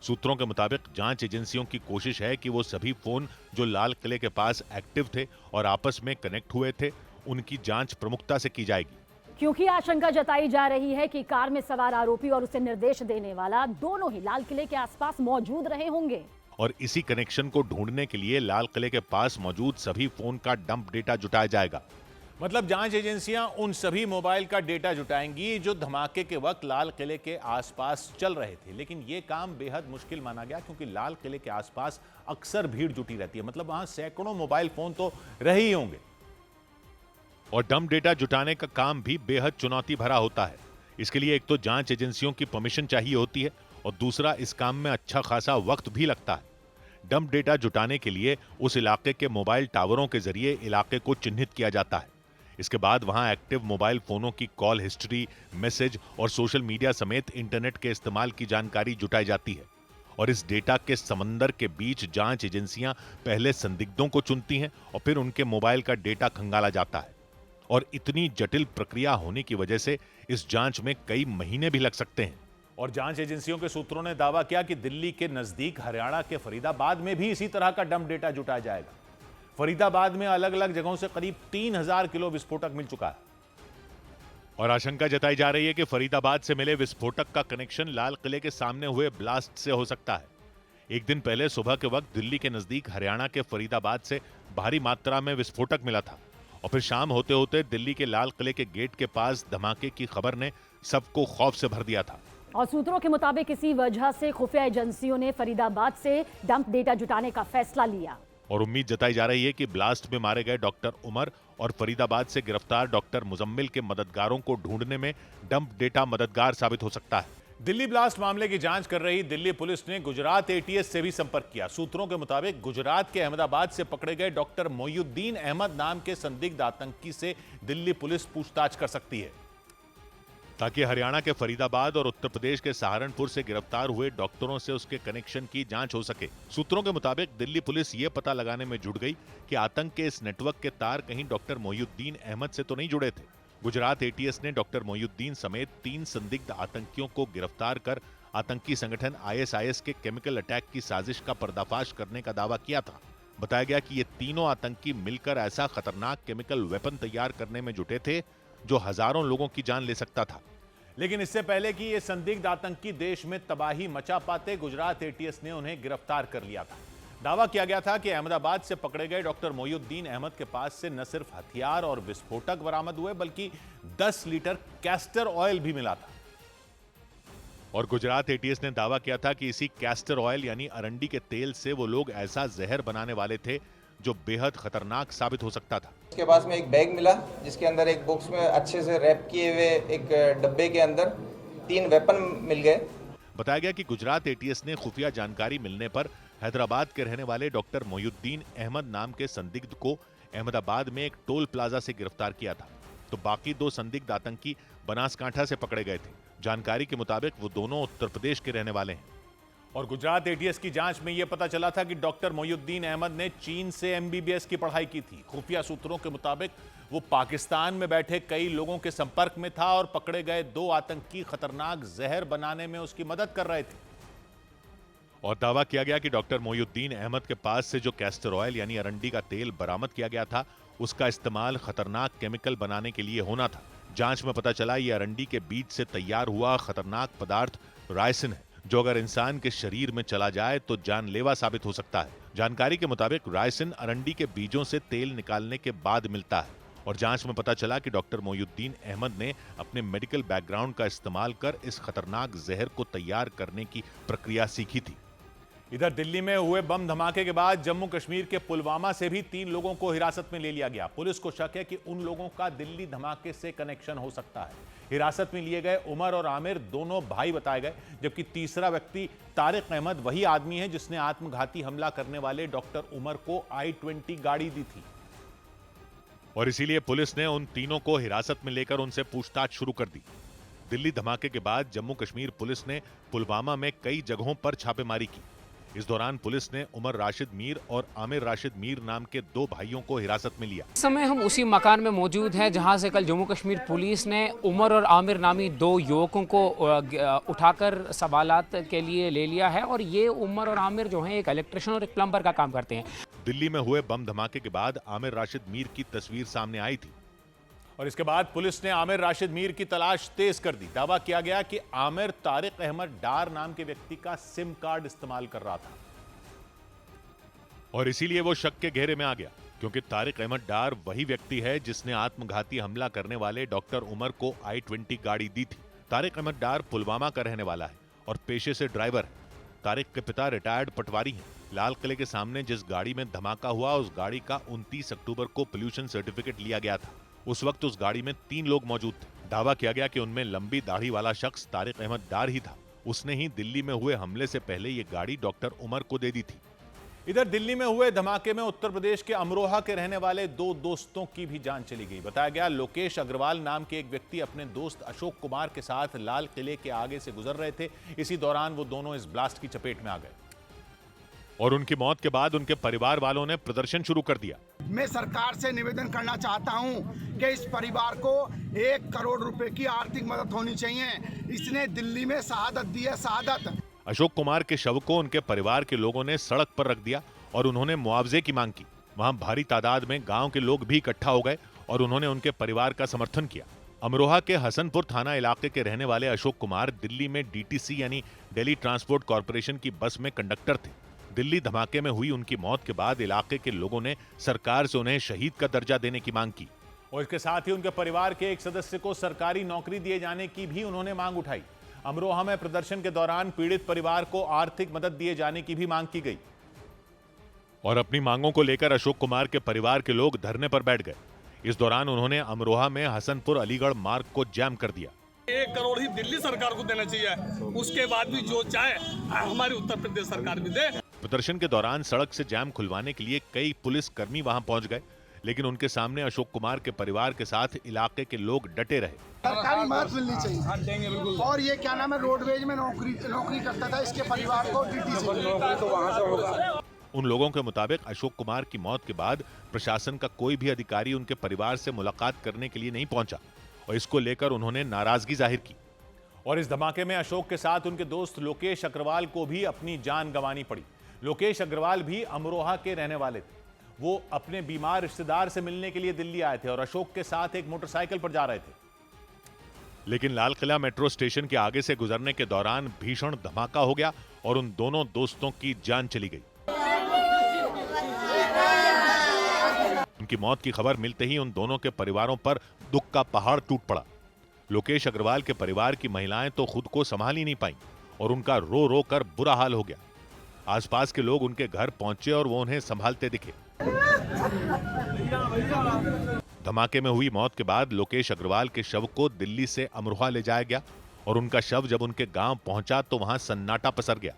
Speaker 2: सूत्रों के मुताबिक जांच एजेंसियों की कोशिश है कि वो सभी फोन जो लाल किले के पास एक्टिव थे और आपस में कनेक्ट हुए थे उनकी जांच प्रमुखता से की जाएगी।
Speaker 3: क्योंकि आशंका जताई जा रही है कि कार में सवार आरोपी और उसे निर्देश देने वाला दोनों ही लाल किले के आसपास मौजूद रहे होंगे।
Speaker 2: और इसी कनेक्शन को ढूंढने के लिए लाल किले के पास मौजूद सभी फोन का डंप डेटा जुटाया जाएगा।
Speaker 1: मतलब जांच एजेंसियां उन सभी मोबाइल का डेटा जुटाएंगी जो धमाके के वक्त लाल किले के आसपास चल रहे थे। लेकिन यह काम बेहद मुश्किल माना गया क्योंकि लाल किले के आसपास अक्सर भीड़ जुटी रहती है। मतलब वहां सैकड़ों मोबाइल फोन तो रहे ही होंगे।
Speaker 2: और डंप डेटा जुटाने का काम भी बेहद चुनौती भरा होता है। इसके लिए एक तो जांच एजेंसियों की परमिशन चाहिए होती है और दूसरा इस काम में अच्छा खासा वक्त भी लगता है। डंप डेटा जुटाने के लिए उस इलाके के मोबाइल टावरों के जरिए इलाके को चिन्हित किया जाता है। इसके बाद वहां एक्टिव मोबाइल फोनों की कॉल हिस्ट्री, मैसेज और सोशल मीडिया समेत इंटरनेट के इस्तेमाल की जानकारी जुटाई जाती है। और इस डेटा के समंदर के बीच जांच एजेंसियां पहले संदिग्धों को चुनती हैं और फिर उनके मोबाइल का डेटा खंगाला जाता है। और इतनी जटिल प्रक्रिया होने की वजह से इस जांच में कई महीने भी लग सकते हैं।
Speaker 1: और जांच एजेंसियों के सूत्रों ने दावा किया कि दिल्ली के नजदीक हरियाणा के फरीदाबाद में भी इसी तरह का डंप डेटा जुटाया जाएगा। फरीदाबाद में अलग अलग जगहों से करीब 3000 किलो विस्फोटक मिल चुका है।
Speaker 2: और आशंका जताई जा रही है कि फरीदाबाद से मिले विस्फोटक का कनेक्शन लाल किले के सामने हुए ब्लास्ट से हो सकता है। एक दिन पहले सुबह के वक्त दिल्ली के नजदीक हरियाणा के फरीदाबाद से भारी मात्रा में विस्फोटक मिला था और फिर शाम होते होते दिल्ली के लाल किले के गेट के पास धमाके की खबर ने सबको खौफ से भर दिया था।
Speaker 3: और सूत्रों के मुताबिक इसी वजह से खुफिया एजेंसियों ने फरीदाबाद से डंप डेटा जुटाने का फैसला लिया।
Speaker 2: और उम्मीद जताई जा रही है कि ब्लास्ट में मारे गए डॉक्टर उमर और फरीदाबाद से गिरफ्तार डॉक्टर मुजम्मिल के मददगारों को ढूंढने में डंप डेटा मददगार साबित हो सकता है।
Speaker 1: दिल्ली ब्लास्ट मामले की जांच कर रही दिल्ली पुलिस ने गुजरात एटीएस से भी संपर्क किया। सूत्रों के मुताबिक गुजरात के अहमदाबाद से पकड़े गए डॉक्टर मोयुद्दीन अहमद नाम के संदिग्ध आतंकी से दिल्ली पुलिस पूछताछ कर सकती है,
Speaker 2: ताकि हरियाणा के फरीदाबाद और उत्तर प्रदेश के सहारनपुर से गिरफ्तार हुए डॉक्टरों से उसके कनेक्शन की जांच हो सके। सूत्रों के मुताबिक दिल्ली पुलिस ये पता लगाने में जुट गई कि आतंक के इस नेटवर्क के तार कहीं डॉक्टर मोयुद्दीन अहमद से तो नहीं जुड़े थे। गुजरात एटीएस ने डॉक्टर मोयुद्दीन समेत 3 संदिग्ध आतंकियों को गिरफ्तार कर आतंकी संगठन आईएसआईएस के केमिकल अटैक की साजिश का पर्दाफाश करने का दावा किया था। बताया गया कि ये तीनों आतंकी मिलकर ऐसा खतरनाक केमिकल वेपन तैयार करने में जुटे थे जो हजारों लोगों की जान ले सकता था।
Speaker 1: लेकिन इससे पहले कि ये संदिग्ध आतंकी देश में तबाही मचा पाते, गुजरात एटीएस ने उन्हें गिरफ्तार कर लिया था। दावा किया गया था कि अहमदाबाद से पकड़े गए डॉक्टर मोयुद्दीन अहमद के पास से न सिर्फ हथियार और विस्फोटक बरामद हुए बल्कि 10 लीटर कैस्टर ऑयल भी मिला था।
Speaker 2: और गुजरात एटीएस ने दावा किया था कि इसी कैस्टर ऑयल यानी अरंडी के तेल से वो लोग ऐसा जहर बनाने वाले थे जो बेहद खतरनाक साबित हो सकता था।
Speaker 13: उसके पास में एक बैग मिला जिसके अंदर एक बॉक्स में अच्छे से रैप किए हुए एक डब्बे के अंदर 3 वेपन मिल गए।
Speaker 2: बताया गया कि गुजरात एटीएस ने खुफिया जानकारी मिलने पर हैदराबाद के रहने वाले डॉक्टर मोयुद्दीन अहमद नाम के संदिग्ध को अहमदाबाद में एक टोल प्लाजा से गिरफ्तार किया था, तो बाकी 2 संदिग्ध आतंकी बनासकांठा से पकड़े गए थे। जानकारी के मुताबिक वो दोनों उत्तर प्रदेश के रहने वाले हैं।
Speaker 1: और गुजरात एटीएस की जांच में यह पता चला था कि डॉक्टर मोयुद्दीन अहमद ने चीन से एमबीबीएस की पढ़ाई की थी। खुफिया सूत्रों के मुताबिक वो पाकिस्तान में बैठे कई लोगों के संपर्क में था और पकड़े गए 2 आतंकी खतरनाक जहर बनाने में उसकी मदद कर रहे थे।
Speaker 2: और दावा किया गया कि डॉक्टर मोयुद्दीन अहमद के पास से जो कैस्टर ऑयल यानी अरंडी का तेल बरामद किया गया था उसका इस्तेमाल खतरनाक केमिकल बनाने के लिए होना था। जांच में पता चला ये अरंडी के बीज से तैयार हुआ खतरनाक पदार्थ रायसिन है, जो अगर इंसान के शरीर में चला जाए तो जानलेवा साबित हो सकता है। जानकारी के मुताबिक रायसिन अरंडी के बीजों से तेल निकालने के बाद मिलता है और जांच में पता चला कि डॉक्टर मोयुद्दीन अहमद ने अपने मेडिकल बैकग्राउंड का इस्तेमाल कर इस खतरनाक जहर को तैयार करने की प्रक्रिया सीखी थी।
Speaker 1: इधर दिल्ली में हुए बम धमाके के बाद जम्मू कश्मीर के पुलवामा से भी 3 लोगों को हिरासत में ले लिया गया। पुलिस को शक है कि उन लोगों का दिल्ली धमाके से कनेक्शन हो सकता है। हिरासत में लिए गए उमर और आमिर दोनों भाई बताए गए, जबकि तीसरा व्यक्ति तारिक अहमद वही आदमी है जिसने आत्मघाती हमला करने वाले डॉक्टर उमर को i-20 गाड़ी दी थी।
Speaker 2: और इसीलिए पुलिस ने उन तीनों को हिरासत में लेकर उनसे पूछताछ शुरू कर दी। दिल्ली धमाके के बाद जम्मू कश्मीर पुलिस ने पुलवामा में कई जगहों पर छापेमारी की। इस दौरान पुलिस ने उमर राशिद मीर और आमिर राशिद मीर नाम के 2 भाइयों को हिरासत में लिया।
Speaker 14: इस समय हम उसी मकान में मौजूद हैं जहां से कल जम्मू कश्मीर पुलिस ने उमर और आमिर नामी 2 युवकों को उठाकर सवालात के लिए ले लिया है। और ये उमर और आमिर जो हैं एक इलेक्ट्रिशियन और एक प्लम्बर का काम करते हैं।
Speaker 2: दिल्ली में हुए बम धमाके के बाद आमिर राशिद मीर की तस्वीर सामने आई थी
Speaker 1: और इसके बाद पुलिस ने आमिर राशिद मीर की तलाश तेज कर दी। दावा किया गया कि आमिर तारिक अहमद डार नाम के व्यक्ति का सिम कार्ड इस्तेमाल कर रहा था
Speaker 2: और इसीलिए वो शक के घेरे में आ गया, क्योंकि तारिक अहमद डार वही व्यक्ति है जिसने आत्मघाती हमला करने वाले डॉक्टर उमर को i-20 गाड़ी दी थी। तारिक अहमद डार पुलवामा का रहने वाला है और पेशे से ड्राइवर है। तारिक के पिता रिटायर्ड पटवारी हैं। लाल किले के सामने जिस गाड़ी में धमाका हुआ उस गाड़ी का 29 अक्टूबर को पोल्यूशन सर्टिफिकेट लिया गया था। उस वक्त उस गाड़ी में 3 लोग मौजूद थे। दावा किया गया कि उनमें लंबी दाढ़ी वाला शख्स तारिक अहमद डार ही था। उसने ही दिल्ली में हुए हमले से पहले ये गाड़ी डॉक्टर उमर को दे दी थी।
Speaker 1: इधर दिल्ली में हुए धमाके में उत्तर प्रदेश के अमरोहा के रहने वाले 2 दोस्तों की भी जान चली गई। बताया गया लोकेश अग्रवाल नाम के एक व्यक्ति अपने दोस्त अशोक कुमार के साथ लाल किले के आगे से गुजर रहे थे। इसी दौरान वो दोनों इस ब्लास्ट की चपेट में आ गए
Speaker 2: और उनकी मौत के बाद उनके परिवार वालों ने प्रदर्शन शुरू कर दिया।
Speaker 15: मैं सरकार से निवेदन करना चाहता हूं कि इस परिवार को 1 करोड़ रुपए की आर्थिक मदद होनी चाहिए। इसने दिल्ली में शहादत दी है, शहादत।
Speaker 2: अशोक कुमार के शव को उनके परिवार के लोगों ने सड़क पर रख दिया और उन्होंने मुआवजे की मांग की। वहां भारी तादाद में गांव के लोग भी इकट्ठा हो गए और उन्होंने उनके परिवार का समर्थन किया। अमरोहा के हसनपुर थाना इलाके के रहने वाले अशोक कुमार दिल्ली में डीटीसी यानी दिल्ली ट्रांसपोर्ट कॉर्पोरेशन की बस में कंडक्टर थे। दिल्ली धमाके में हुई उनकी मौत के बाद इलाके के लोगों ने सरकार से उन्हें शहीद का दर्जा देने की मांग की
Speaker 1: और इसके साथ ही उनके परिवार के एक सदस्य को सरकारी नौकरी दिए जाने की भी उन्होंने मांग उठाई। अमरोहा में प्रदर्शन के दौरान पीड़ित परिवार को आर्थिक मदद दिए जाने की भी मांग की गई
Speaker 2: और अपनी मांगों को लेकर अशोक कुमार के परिवार के लोग धरने पर बैठ गए। इस दौरान उन्होंने अमरोहा में हसनपुर अलीगढ़ मार्ग को जैम कर दिया।
Speaker 16: 1 करोड़ ही दिल्ली सरकार को देना चाहिए, उसके बाद भी जो चाहे हमारी उत्तर प्रदेश सरकार भी दे।
Speaker 2: प्रदर्शन के दौरान सड़क से जाम खुलवाने के लिए कई पुलिस कर्मी वहां पहुंच गए, लेकिन उनके सामने अशोक कुमार के परिवार के साथ इलाके के लोग डटे रहे।
Speaker 15: सरकारी मदद मिलनी चाहिए। और ये क्या नाम है, रोडवेज में नौकरी करता था, इसके परिवार को डीटीसी तो वहां से होगा।
Speaker 2: उन लोगों के मुताबिक अशोक कुमार की मौत के बाद प्रशासन का कोई भी अधिकारी उनके परिवार से मुलाकात करने के लिए नहीं पहुंचा और इसको लेकर उन्होंने नाराजगी जाहिर की।
Speaker 1: और इस धमाके में अशोक के साथ उनके दोस्त लोकेश अग्रवाल को भी अपनी जान गंवानी पड़ी। लोकेश अग्रवाल भी अमरोहा के रहने वाले थे। वो अपने बीमार रिश्तेदार से मिलने के लिए दिल्ली आए थे और अशोक के साथ एक मोटरसाइकिल पर जा रहे थे।
Speaker 2: लेकिन लाल किला मेट्रो स्टेशन के आगे से गुजरने के दौरान भीषण धमाका हो गया और उन दोनों दोस्तों की जान चली गई। उनकी मौत की खबर मिलते ही उन दोनों के परिवारों पर दुख का पहाड़ टूट पड़ा। लोकेश अग्रवाल के परिवार की महिलाएं तो खुद को संभाल ही नहीं पाईं और उनका रो रो कर बुरा हाल हो गया। आसपास के लोग उनके घर पहुंचे और वो उन्हें संभालते दिखे। धमाके में हुई मौत के बाद लोकेश अग्रवाल के शव को दिल्ली से अमरोहा ले जाया गया और उनका शव जब उनके गांव पहुंचा तो वहां सन्नाटा पसर गया,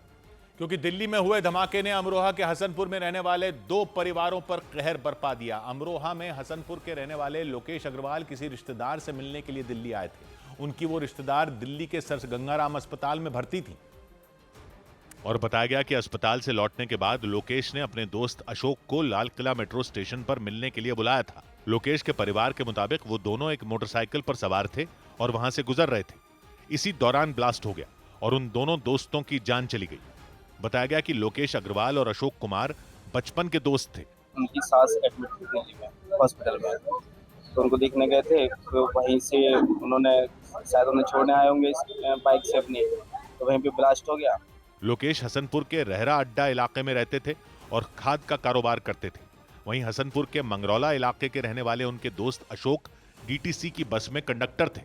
Speaker 1: क्योंकि दिल्ली में हुए धमाके ने अमरोहा के हसनपुर में रहने वाले 2 परिवारों पर कहर बरपा दिया। अमरोहा में हसनपुर के रहने वाले लोकेश अग्रवाल किसी रिश्तेदार से मिलने के लिए दिल्ली आए थे। उनकी वो रिश्तेदार दिल्ली के सर गंगाराम अस्पताल में भर्ती थी
Speaker 2: और बताया गया कि अस्पताल से लौटने के बाद लोकेश ने अपने दोस्त अशोक को लाल किला मेट्रो स्टेशन पर मिलने के लिए बुलाया था। लोकेश के परिवार के मुताबिक वो दोनों एक मोटरसाइकिल पर सवार थे और वहां से गुजर रहे थे। इसी दौरान ब्लास्ट हो गया और उन दोनों दोस्तों की जान चली गई। बताया गया कि लोकेश अग्रवाल और अशोक कुमार बचपन के दोस्त थे।
Speaker 17: उनकी सास एडमिट थी दिल्ली में हॉस्पिटल में, तो उनको देखने गए थे। तो वहीं से उन्होंने शायद उन्हें छोड़ने आए होंगे बाइक से अपनी, तो वहीं पे ब्लास्ट हो गया।
Speaker 2: लोकेश हसनपुर के रहरा अड्डा इलाके में रहते थे और खाद का कारोबार करते थे। वहीं हसनपुर के मंगरौला इलाके के रहने वाले उनके दोस्त अशोक डीटीसी की बस में कंडक्टर थे।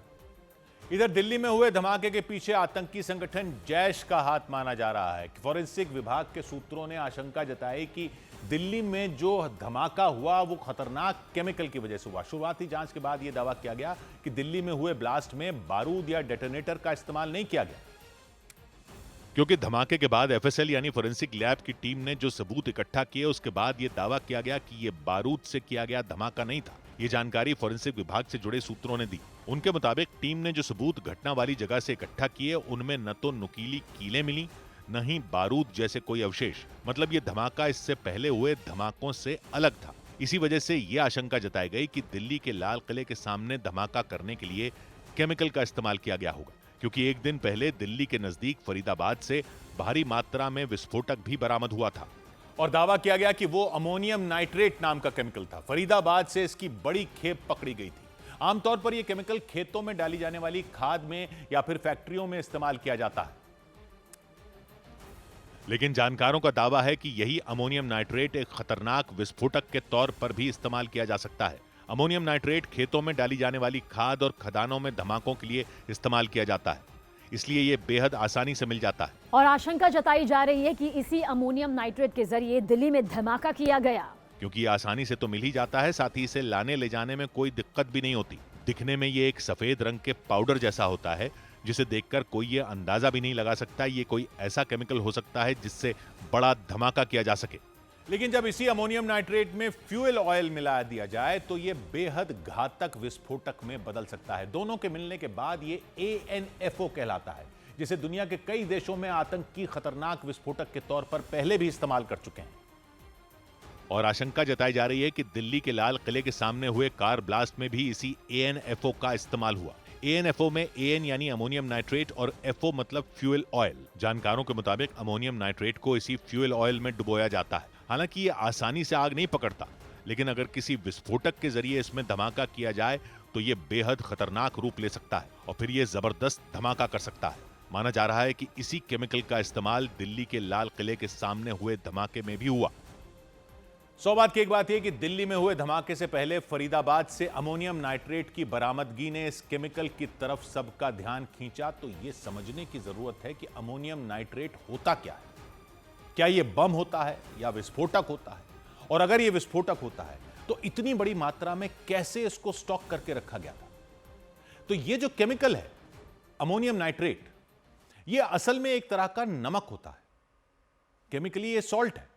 Speaker 1: इधर दिल्ली में हुए धमाके के पीछे आतंकी संगठन जैश का हाथ माना जा रहा है। फॉरेंसिक विभाग के सूत्रों ने आशंका जताई कि दिल्ली में जो धमाका हुआ वो खतरनाक केमिकल की वजह से हुआ। शुरुआती जांच के बाद यह दावा किया गया कि दिल्ली में हुए ब्लास्ट में बारूद या डेटोनेटर का इस्तेमाल नहीं किया गया,
Speaker 2: क्योंकि धमाके के बाद एफएसएल यानी फोरेंसिक लैब की टीम ने जो सबूत इकट्ठा किए उसके बाद यह दावा किया गया कि यह बारूद से किया गया धमाका नहीं था। ये जानकारी फोरेंसिक विभाग से जुड़े सूत्रों ने दी। उनके मुताबिक टीम ने जो सबूत घटना वाली जगह से इकट्ठा किए उनमें न तो नुकीली कीलें मिली, न ही बारूद जैसे कोई अवशेष। मतलब ये धमाका इससे पहले हुए धमाकों से अलग था। इसी वजह से यह आशंका जताई गई कि दिल्ली के लाल किले के सामने धमाका करने के लिए केमिकल का इस्तेमाल किया गया होगा, क्योंकि एक दिन पहले दिल्ली के नजदीक फरीदाबाद से भारी मात्रा में विस्फोटक भी बरामद हुआ था
Speaker 1: और दावा किया गया कि वो अमोनियम नाइट्रेट नाम का केमिकल था। फरीदाबाद से इसकी बड़ी खेप पकड़ी गई थी। आमतौर पर यह केमिकल खेतों में डाली जाने वाली खाद में या फिर फैक्ट्रियों में इस्तेमाल किया जाता है।
Speaker 2: लेकिन जानकारों का दावा है कि यही अमोनियम नाइट्रेट एक खतरनाक विस्फोटक के तौर पर भी इस्तेमाल किया जा सकता है। अमोनियम नाइट्रेट खेतों में डाली जाने वाली खाद और खदानों में धमाकों के लिए इस्तेमाल किया जाता है, इसलिए ये बेहद आसानी से मिल जाता है।
Speaker 3: और आशंका जताई जा रही है कि इसी अमोनियम नाइट्रेट के जरिए दिल्ली में धमाका किया गया,
Speaker 2: क्योंकि ये आसानी से तो मिल ही जाता है, साथ ही इसे लाने ले जाने में कोई दिक्कत भी नहीं होती। दिखने में ये एक सफेद रंग के पाउडर जैसा होता है जिसे देखकर कोई ये अंदाजा भी नहीं लगा सकता ये कोई ऐसा केमिकल हो सकता है जिससे बड़ा धमाका किया जा सके।
Speaker 1: लेकिन जब इसी अमोनियम नाइट्रेट में फ्यूल ऑयल मिला दिया जाए तो यह बेहद घातक विस्फोटक में बदल सकता है। दोनों के मिलने के बाद ये ANFO कहलाता है, जिसे दुनिया के कई देशों में आतंक की खतरनाक विस्फोटक के तौर पर पहले भी इस्तेमाल कर चुके हैं।
Speaker 2: और आशंका जताई जा रही है कि दिल्ली के लाल किले के सामने हुए कार ब्लास्ट में भी इसी ANFO का इस्तेमाल हुआ। ANFO में AN यानी अमोनियम नाइट्रेट और FO मतलब फ्यूल ऑयल। जानकारों के मुताबिक अमोनियम नाइट्रेट को इसी फ्यूल ऑयल में डुबोया जाता है। हालांकि ये आसानी से आग नहीं पकड़ता, लेकिन अगर किसी विस्फोटक के जरिए इसमें धमाका किया जाए तो ये बेहद खतरनाक रूप ले सकता है और फिर ये जबरदस्त धमाका कर सकता है। माना जा रहा है कि इसी केमिकल का इस्तेमाल दिल्ली के लाल किले के सामने हुए धमाके में भी हुआ।
Speaker 1: 100 बात की एक बात यह कि दिल्ली में हुए धमाके से पहले फरीदाबाद से अमोनियम नाइट्रेट की बरामदगी ने इस केमिकल की तरफ सबका ध्यान खींचा। तो यह समझने की जरूरत है कि अमोनियम नाइट्रेट होता क्या है। क्या यह बम होता है या विस्फोटक होता है? और अगर यह विस्फोटक होता है तो इतनी बड़ी मात्रा में कैसे इसको स्टॉक करके रखा गया था? तो यह जो केमिकल है अमोनियम नाइट्रेट, यह असल में एक तरह का नमक होता है। केमिकली यह सॉल्ट है।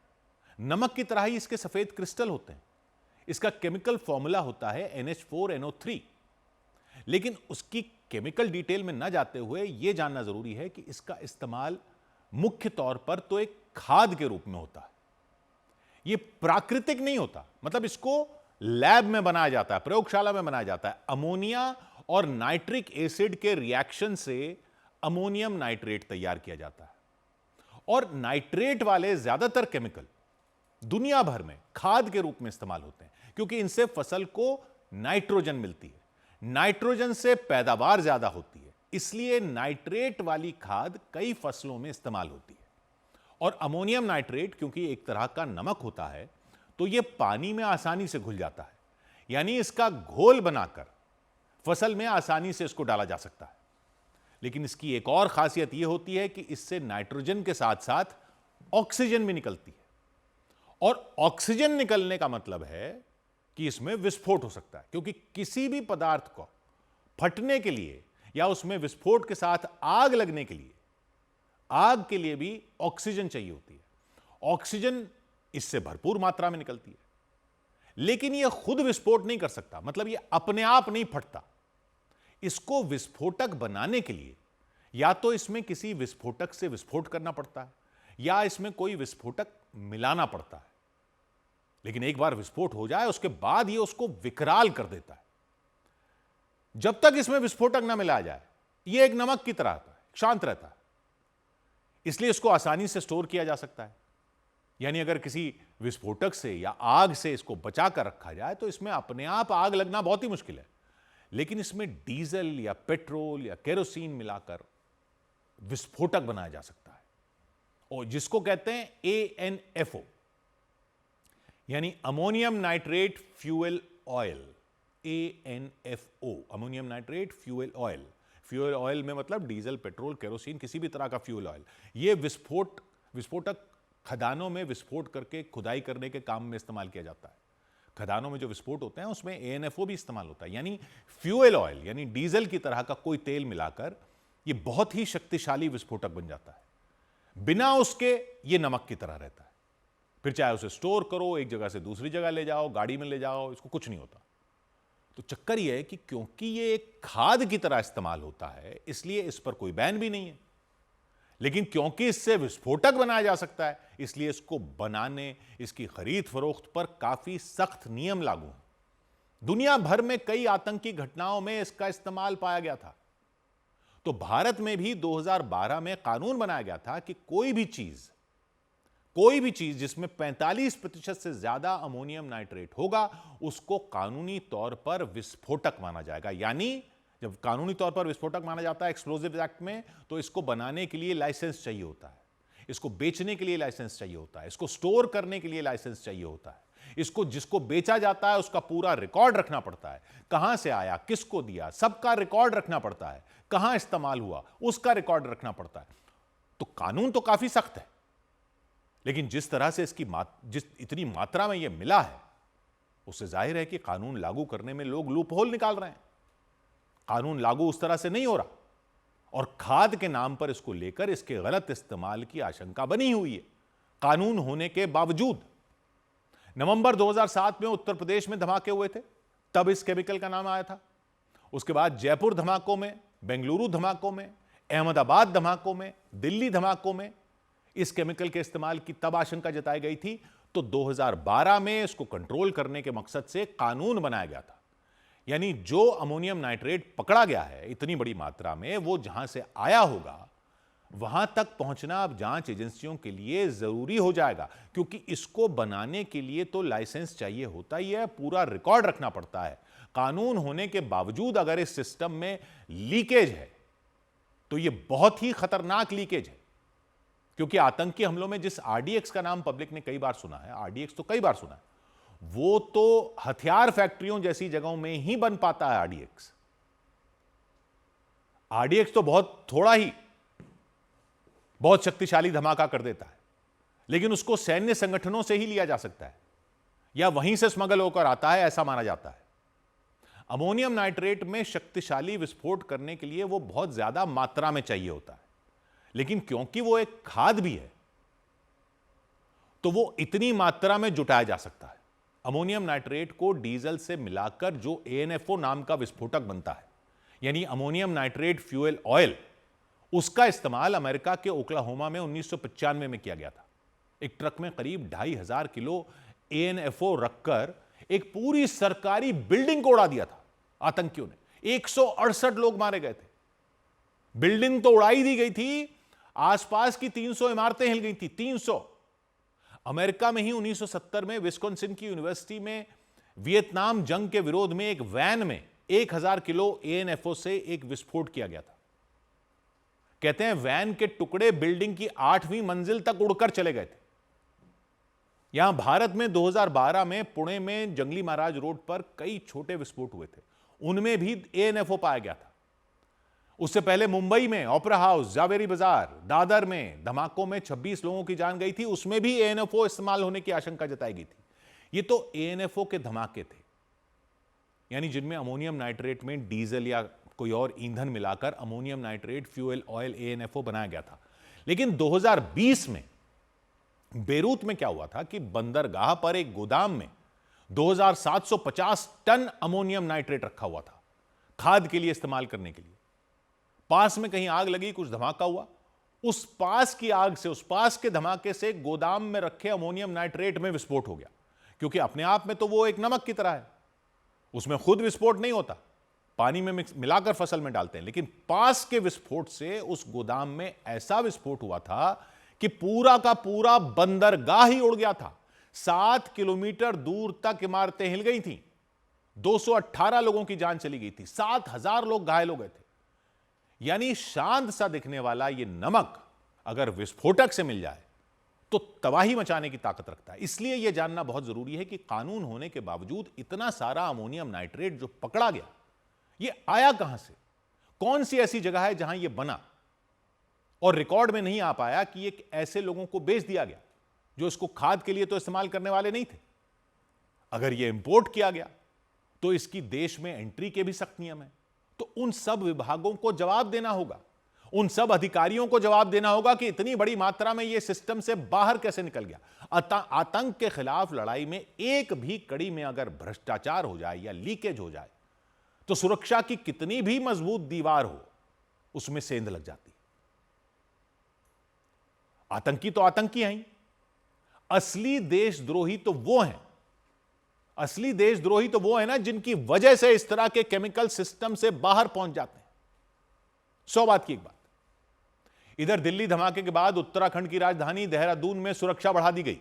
Speaker 1: नमक की तरह ही इसके सफेद क्रिस्टल होते हैं। इसका केमिकल फॉर्मूला होता है NH4NO3। लेकिन उसकी केमिकल डिटेल में न जाते हुए यह जानना जरूरी है कि इसका इस्तेमाल मुख्य तौर पर तो एक खाद के रूप में होता है। यह प्राकृतिक नहीं होता, मतलब इसको लैब में बनाया जाता है, प्रयोगशाला में बनाया जाता है। अमोनिया और नाइट्रिक एसिड के रिएक्शन से अमोनियम नाइट्रेट तैयार किया जाता है और नाइट्रेट वाले ज्यादातर केमिकल दुनिया भर में खाद के रूप में इस्तेमाल होते हैं, क्योंकि इनसे फसल को नाइट्रोजन मिलती है, नाइट्रोजन से पैदावार ज्यादा होती है, इसलिए नाइट्रेट वाली खाद कई फसलों में इस्तेमाल होती है। और अमोनियम नाइट्रेट क्योंकि एक तरह का नमक होता है, तो यह पानी में आसानी से घुल जाता है, यानी इसका घोल बनाकर फसल में आसानी से इसको डाला जा सकता है। लेकिन इसकी एक और खासियत यह होती है कि इससे नाइट्रोजन के साथ साथ ऑक्सीजन भी निकलती है, और ऑक्सीजन निकलने का मतलब है कि इसमें विस्फोट हो सकता है, क्योंकि किसी भी पदार्थ को फटने के लिए या उसमें विस्फोट के साथ आग लगने के लिए, आग के लिए भी ऑक्सीजन चाहिए होती है। ऑक्सीजन इससे भरपूर मात्रा में निकलती है, लेकिन यह खुद विस्फोट नहीं कर सकता, मतलब यह अपने आप नहीं फटता। इसको विस्फोटक बनाने के लिए या तो इसमें किसी विस्फोटक से विस्फोट करना पड़ता है या इसमें कोई विस्फोटक मिलाना पड़ता है। लेकिन एक बार विस्फोट हो जाए उसके बाद यह उसको विकराल कर देता है। जब तक इसमें विस्फोटक ना मिलाया जाए यह एक नमक की तरह आता है, शांत रहता है, इसलिए इसको आसानी से स्टोर किया जा सकता है। यानी अगर किसी विस्फोटक से या आग से इसको बचा कर रखा जाए तो इसमें अपने आप आग लगना बहुत ही मुश्किल है, लेकिन इसमें डीजल या पेट्रोल या केरोसिन मिलाकर विस्फोटक बनाया जा सकता है, और जिसको कहते हैं ANFO, यानी ammonium nitrate fuel oil. ANFO, ammonium nitrate fuel oil. Fuel oil में मतलब डीजल, पेट्रोल, केरोसिन, किसी भी तरह का फ्यूल ऑयल। यह विस्फोटक खदानों में विस्फोट करके खुदाई करने के काम में इस्तेमाल किया जाता है। खदानों में जो विस्फोट होते हैं उसमें ANFO भी इस्तेमाल होता है, यानी फ्यूल ऑयल यानी डीजल की तरह का कोई तेल मिलाकर यह बहुत ही शक्तिशाली विस्फोटक बन जाता है। बिना उसके यह नमक की तरह रहता है, फिर चाहे उसे स्टोर करो, एक जगह से दूसरी जगह ले जाओ, गाड़ी में ले जाओ, इसको कुछ नहीं होता। तो चक्कर यह है कि क्योंकि यह एक खाद की तरह इस्तेमाल होता है इसलिए इस पर कोई बैन भी नहीं है, लेकिन क्योंकि इससे विस्फोटक बनाया जा सकता है इसलिए इसको बनाने, इसकी खरीद फरोख्त पर काफी सख्त नियम लागू हैं। दुनिया भर में कई आतंकी घटनाओं में इसका इस्तेमाल पाया गया था। तो भारत में भी 2012 में कानून बनाया गया था कि कोई भी चीज जिसमें 45% से ज्यादा अमोनियम नाइट्रेट होगा उसको कानूनी तौर पर विस्फोटक माना जाएगा। यानी जब कानूनी तौर पर विस्फोटक माना जाता है एक्सप्लोजिव एक्ट में, तो इसको बनाने के लिए लाइसेंस चाहिए होता है, इसको बेचने के लिए लाइसेंस चाहिए होता है, इसको स्टोर करने के लिए लाइसेंस चाहिए होता है, इसको जिसको बेचा जाता है उसका पूरा रिकॉर्ड रखना पड़ता है, कहां से आया, किसको दिया, सबका रिकॉर्ड रखना पड़ता है, कहां इस्तेमाल हुआ उसका रिकॉर्ड रखना पड़ता है। तो कानून तो काफी सख्त है, लेकिन जिस तरह से इसकी इतनी मात्रा में यह मिला है उससे जाहिर है कि कानून लागू करने में लोग लूप होल निकाल रहे हैं। कानून लागू उस तरह से नहीं हो रहा, और खाद के नाम पर इसको लेकर इसके गलत इस्तेमाल की आशंका बनी हुई है कानून होने के बावजूद। नवंबर 2007 में उत्तर प्रदेश में धमाके हुए थे, तब इस केमिकल का नाम आया था। उसके बाद जयपुर धमाकों में, बेंगलुरु धमाकों में, अहमदाबाद धमाकों में, दिल्ली धमाकों में इस केमिकल के इस्तेमाल की तब आशंका जताई गई थी। तो 2012 में इसको कंट्रोल करने के मकसद से कानून बनाया गया था, यानी जो अमोनियम नाइट्रेट पकड़ा गया है इतनी बड़ी मात्रा में, वो जहां से आया होगा वहां तक पहुंचना अब जांच एजेंसियों के लिए जरूरी हो जाएगा, क्योंकि इसको बनाने के लिए तो लाइसेंस चाहिए होता ही है, पूरा रिकॉर्ड रखना पड़ता है। कानून होने के बावजूद अगर इस सिस्टम में लीकेज है तो यह बहुत ही खतरनाक लीकेज है, क्योंकि आतंकी हमलों में जिस RDX का नाम पब्लिक ने कई बार सुना है, RDX तो कई बार सुना है, वो तो हथियार फैक्ट्रियों जैसी जगहों में ही बन पाता है। RDX तो बहुत शक्तिशाली धमाका कर देता है, लेकिन उसको सैन्य संगठनों से ही लिया जा सकता है या वहीं से स्मगल होकर आता है, ऐसा माना जाता है। अमोनियम नाइट्रेट में शक्तिशाली विस्फोट करने के लिए वो बहुत ज्यादा मात्रा में चाहिए होता है, लेकिन क्योंकि वो एक खाद भी है तो वो इतनी मात्रा में जुटाया जा सकता है। अमोनियम नाइट्रेट को डीजल से मिलाकर जो ANFO नाम का विस्फोटक बनता है, यानी अमोनियम नाइट्रेट फ्यूल ऑयल, उसका इस्तेमाल अमेरिका के ओक्लाहोमा में 1995 में किया गया था। एक ट्रक में करीब 2500 किलो ANFO रखकर एक पूरी सरकारी बिल्डिंग को उड़ा दिया था आतंकियों ने। 168 लोग मारे गए थे। बिल्डिंग तो उड़ाई दी गई थी, आसपास की 300 इमारतें हिल गई थी। 300। अमेरिका में ही 1970 में विस्कॉन्सिन की यूनिवर्सिटी में वियतनाम जंग के विरोध में एक वैन में 1000 किलो ANFO से एक विस्फोट किया गया था। कहते हैं वैन के टुकड़े बिल्डिंग की 8वीं मंजिल तक उड़कर चले गए थे। यहां भारत में 2012 में पुणे में जंगली महाराज रोड पर कई छोटे विस्फोट हुए थे, उनमें भी ANFO पाया गया था। उससे पहले मुंबई में ऑपरा हाउस, जावेरी बाजार, दादर में धमाकों में 26 लोगों की जान गई थी, उसमें भी ANFO इस्तेमाल होने की आशंका जताई गई थी। ये तो ANFO के धमाके थे, यानी जिनमें अमोनियम नाइट्रेट में डीजल या कोई और ईंधन मिलाकर ammonium nitrate fuel oil ANFO बनाया गया था। लेकिन 2020 में बेरूत में क्या हुआ था कि बंदरगाह पर एक गोदाम में 2750 टन अमोनियम नाइट्रेट रखा हुआ था, खाद के लिए इस्तेमाल करने के लिए। पास में कहीं आग लगी, कुछ धमाका हुआ, उस पास की आग से, उस पास के धमाके से गोदाम में रखे अमोनियम नाइट्रेट में विस्फोट हो गया, क्योंकि अपने आप में तो वो एक नमक की तरह है, उसमें खुद विस्फोट नहीं होता, पानी में मिलाकर फसल में डालते हैं। लेकिन पास के विस्फोट से उस गोदाम में ऐसा विस्फोट हुआ था कि पूरा का पूरा बंदरगाह ही उड़ गया था। 7 किलोमीटर दूर तक इमारतें हिल गई थीं, 218 लोगों की जान चली गई थी, 7000 लोग घायल हो गए थे। यानी शांत सा दिखने वाला यह नमक अगर विस्फोटक से मिल जाए तो तबाही मचाने की ताकत रखता है। इसलिए यह जानना बहुत जरूरी है कि कानून होने के बावजूद इतना सारा अमोनियम नाइट्रेट जो पकड़ा गया, यह आया कहां से, कौन सी ऐसी जगह है जहां यह बना और रिकॉर्ड में नहीं आ पाया कि यह ऐसे लोगों को बेच दिया गया जो इसको खाद के लिए तो इस्तेमाल करने वाले नहीं थे। अगर यह इंपोर्ट किया गया तो इसकी देश में एंट्री के भी सख्त नियम है। तो उन सब विभागों को जवाब देना होगा, उन सब अधिकारियों को जवाब देना होगा कि इतनी बड़ी मात्रा में यह सिस्टम से बाहर कैसे निकल गया। आतंक के खिलाफ लड़ाई में एक भी कड़ी में अगर भ्रष्टाचार हो जाए या लीकेज हो जाए तो सुरक्षा की कितनी भी मजबूत दीवार हो, उसमें सेंध लग जाती। आतंकी तो आतंकी हैं, असली देशद्रोही तो वो हैं, असली देशद्रोही तो वो है ना जिनकी वजह से इस तरह के केमिकल सिस्टम से बाहर पहुंच जाते हैं। 100 बात की एक बात। इधर दिल्ली धमाके के बाद उत्तराखंड की राजधानी देहरादून में सुरक्षा बढ़ा दी गई।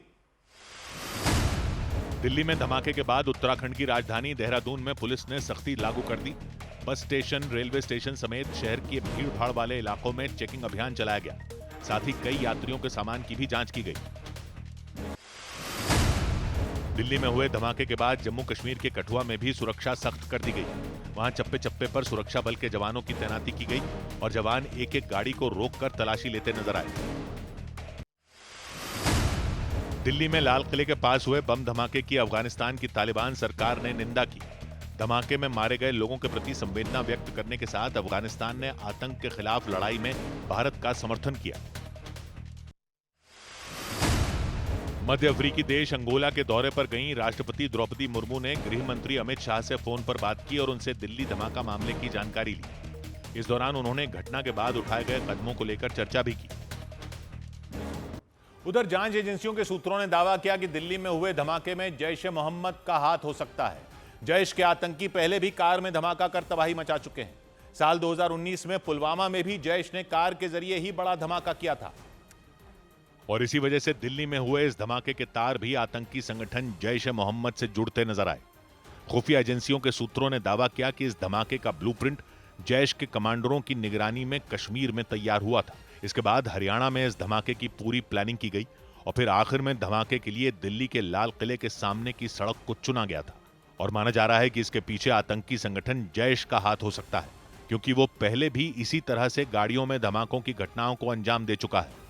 Speaker 2: दिल्ली में धमाके के बाद उत्तराखंड की राजधानी देहरादून में पुलिस ने सख्ती लागू कर दी। बस स्टेशन, रेलवे स्टेशन समेत शहर के भीड़ भाड़ वाले इलाकों में चेकिंग अभियान चलाया गया। साथ ही कई यात्रियों के सामान की भी जांच की गई। दिल्ली में हुए धमाके के बाद जम्मू कश्मीर के कठुआ में भी सुरक्षा सख्त कर दी गई। वहां चप्पे चप्पे पर सुरक्षा बल के जवानों की तैनाती की गई और जवान एक एक गाड़ी को रोककर तलाशी लेते नजर आए। दिल्ली में लाल किले के पास हुए बम धमाके की अफगानिस्तान की तालिबान सरकार ने निंदा की। धमाके में मारे गए लोगों के प्रति संवेदना व्यक्त करने के साथ अफगानिस्तान ने आतंक के खिलाफ लड़ाई में भारत का समर्थन किया। मध्य अफ्रीकी देश अंगोला के दौरे पर गईं राष्ट्रपति द्रौपदी मुर्मू ने गृह मंत्री अमित शाह से फोन पर बात की और उनसे दिल्ली धमाका मामले की जानकारी ली। इस दौरान उन्होंने घटना के बाद उठाए गए कदमों को लेकर चर्चा भी की।
Speaker 1: उधर जांच एजेंसियों के सूत्रों ने दावा किया कि दिल्ली में हुए धमाके में जैश-ए-मोहम्मद का हाथ हो सकता है। जैश के आतंकी पहले भी कार में धमाका कर तबाही मचा चुके हैं। साल 2019 में पुलवामा में भी जैश ने कार के जरिए ही बड़ा धमाका किया था।
Speaker 2: और इसी वजह से दिल्ली में हुए इस धमाके के तार भी आतंकी संगठन जैश-ए-मोहम्मद से जुड़ते नजर आए। खुफिया एजेंसियों के सूत्रों ने दावा किया कि इस धमाके का ब्लूप्रिंट जैश के कमांडरों की निगरानी में कश्मीर में तैयार हुआ था। इसके बाद हरियाणा में इस धमाके की पूरी प्लानिंग की गई और फिर आखिर में धमाके के लिए दिल्ली के लाल किले के सामने की सड़क को चुना गया था। और माना जा रहा है कि इसके पीछे आतंकी संगठन जैश का हाथ हो सकता है, क्योंकि वो पहले भी इसी तरह से गाड़ियों में धमाकों की घटनाओं को अंजाम दे चुका है।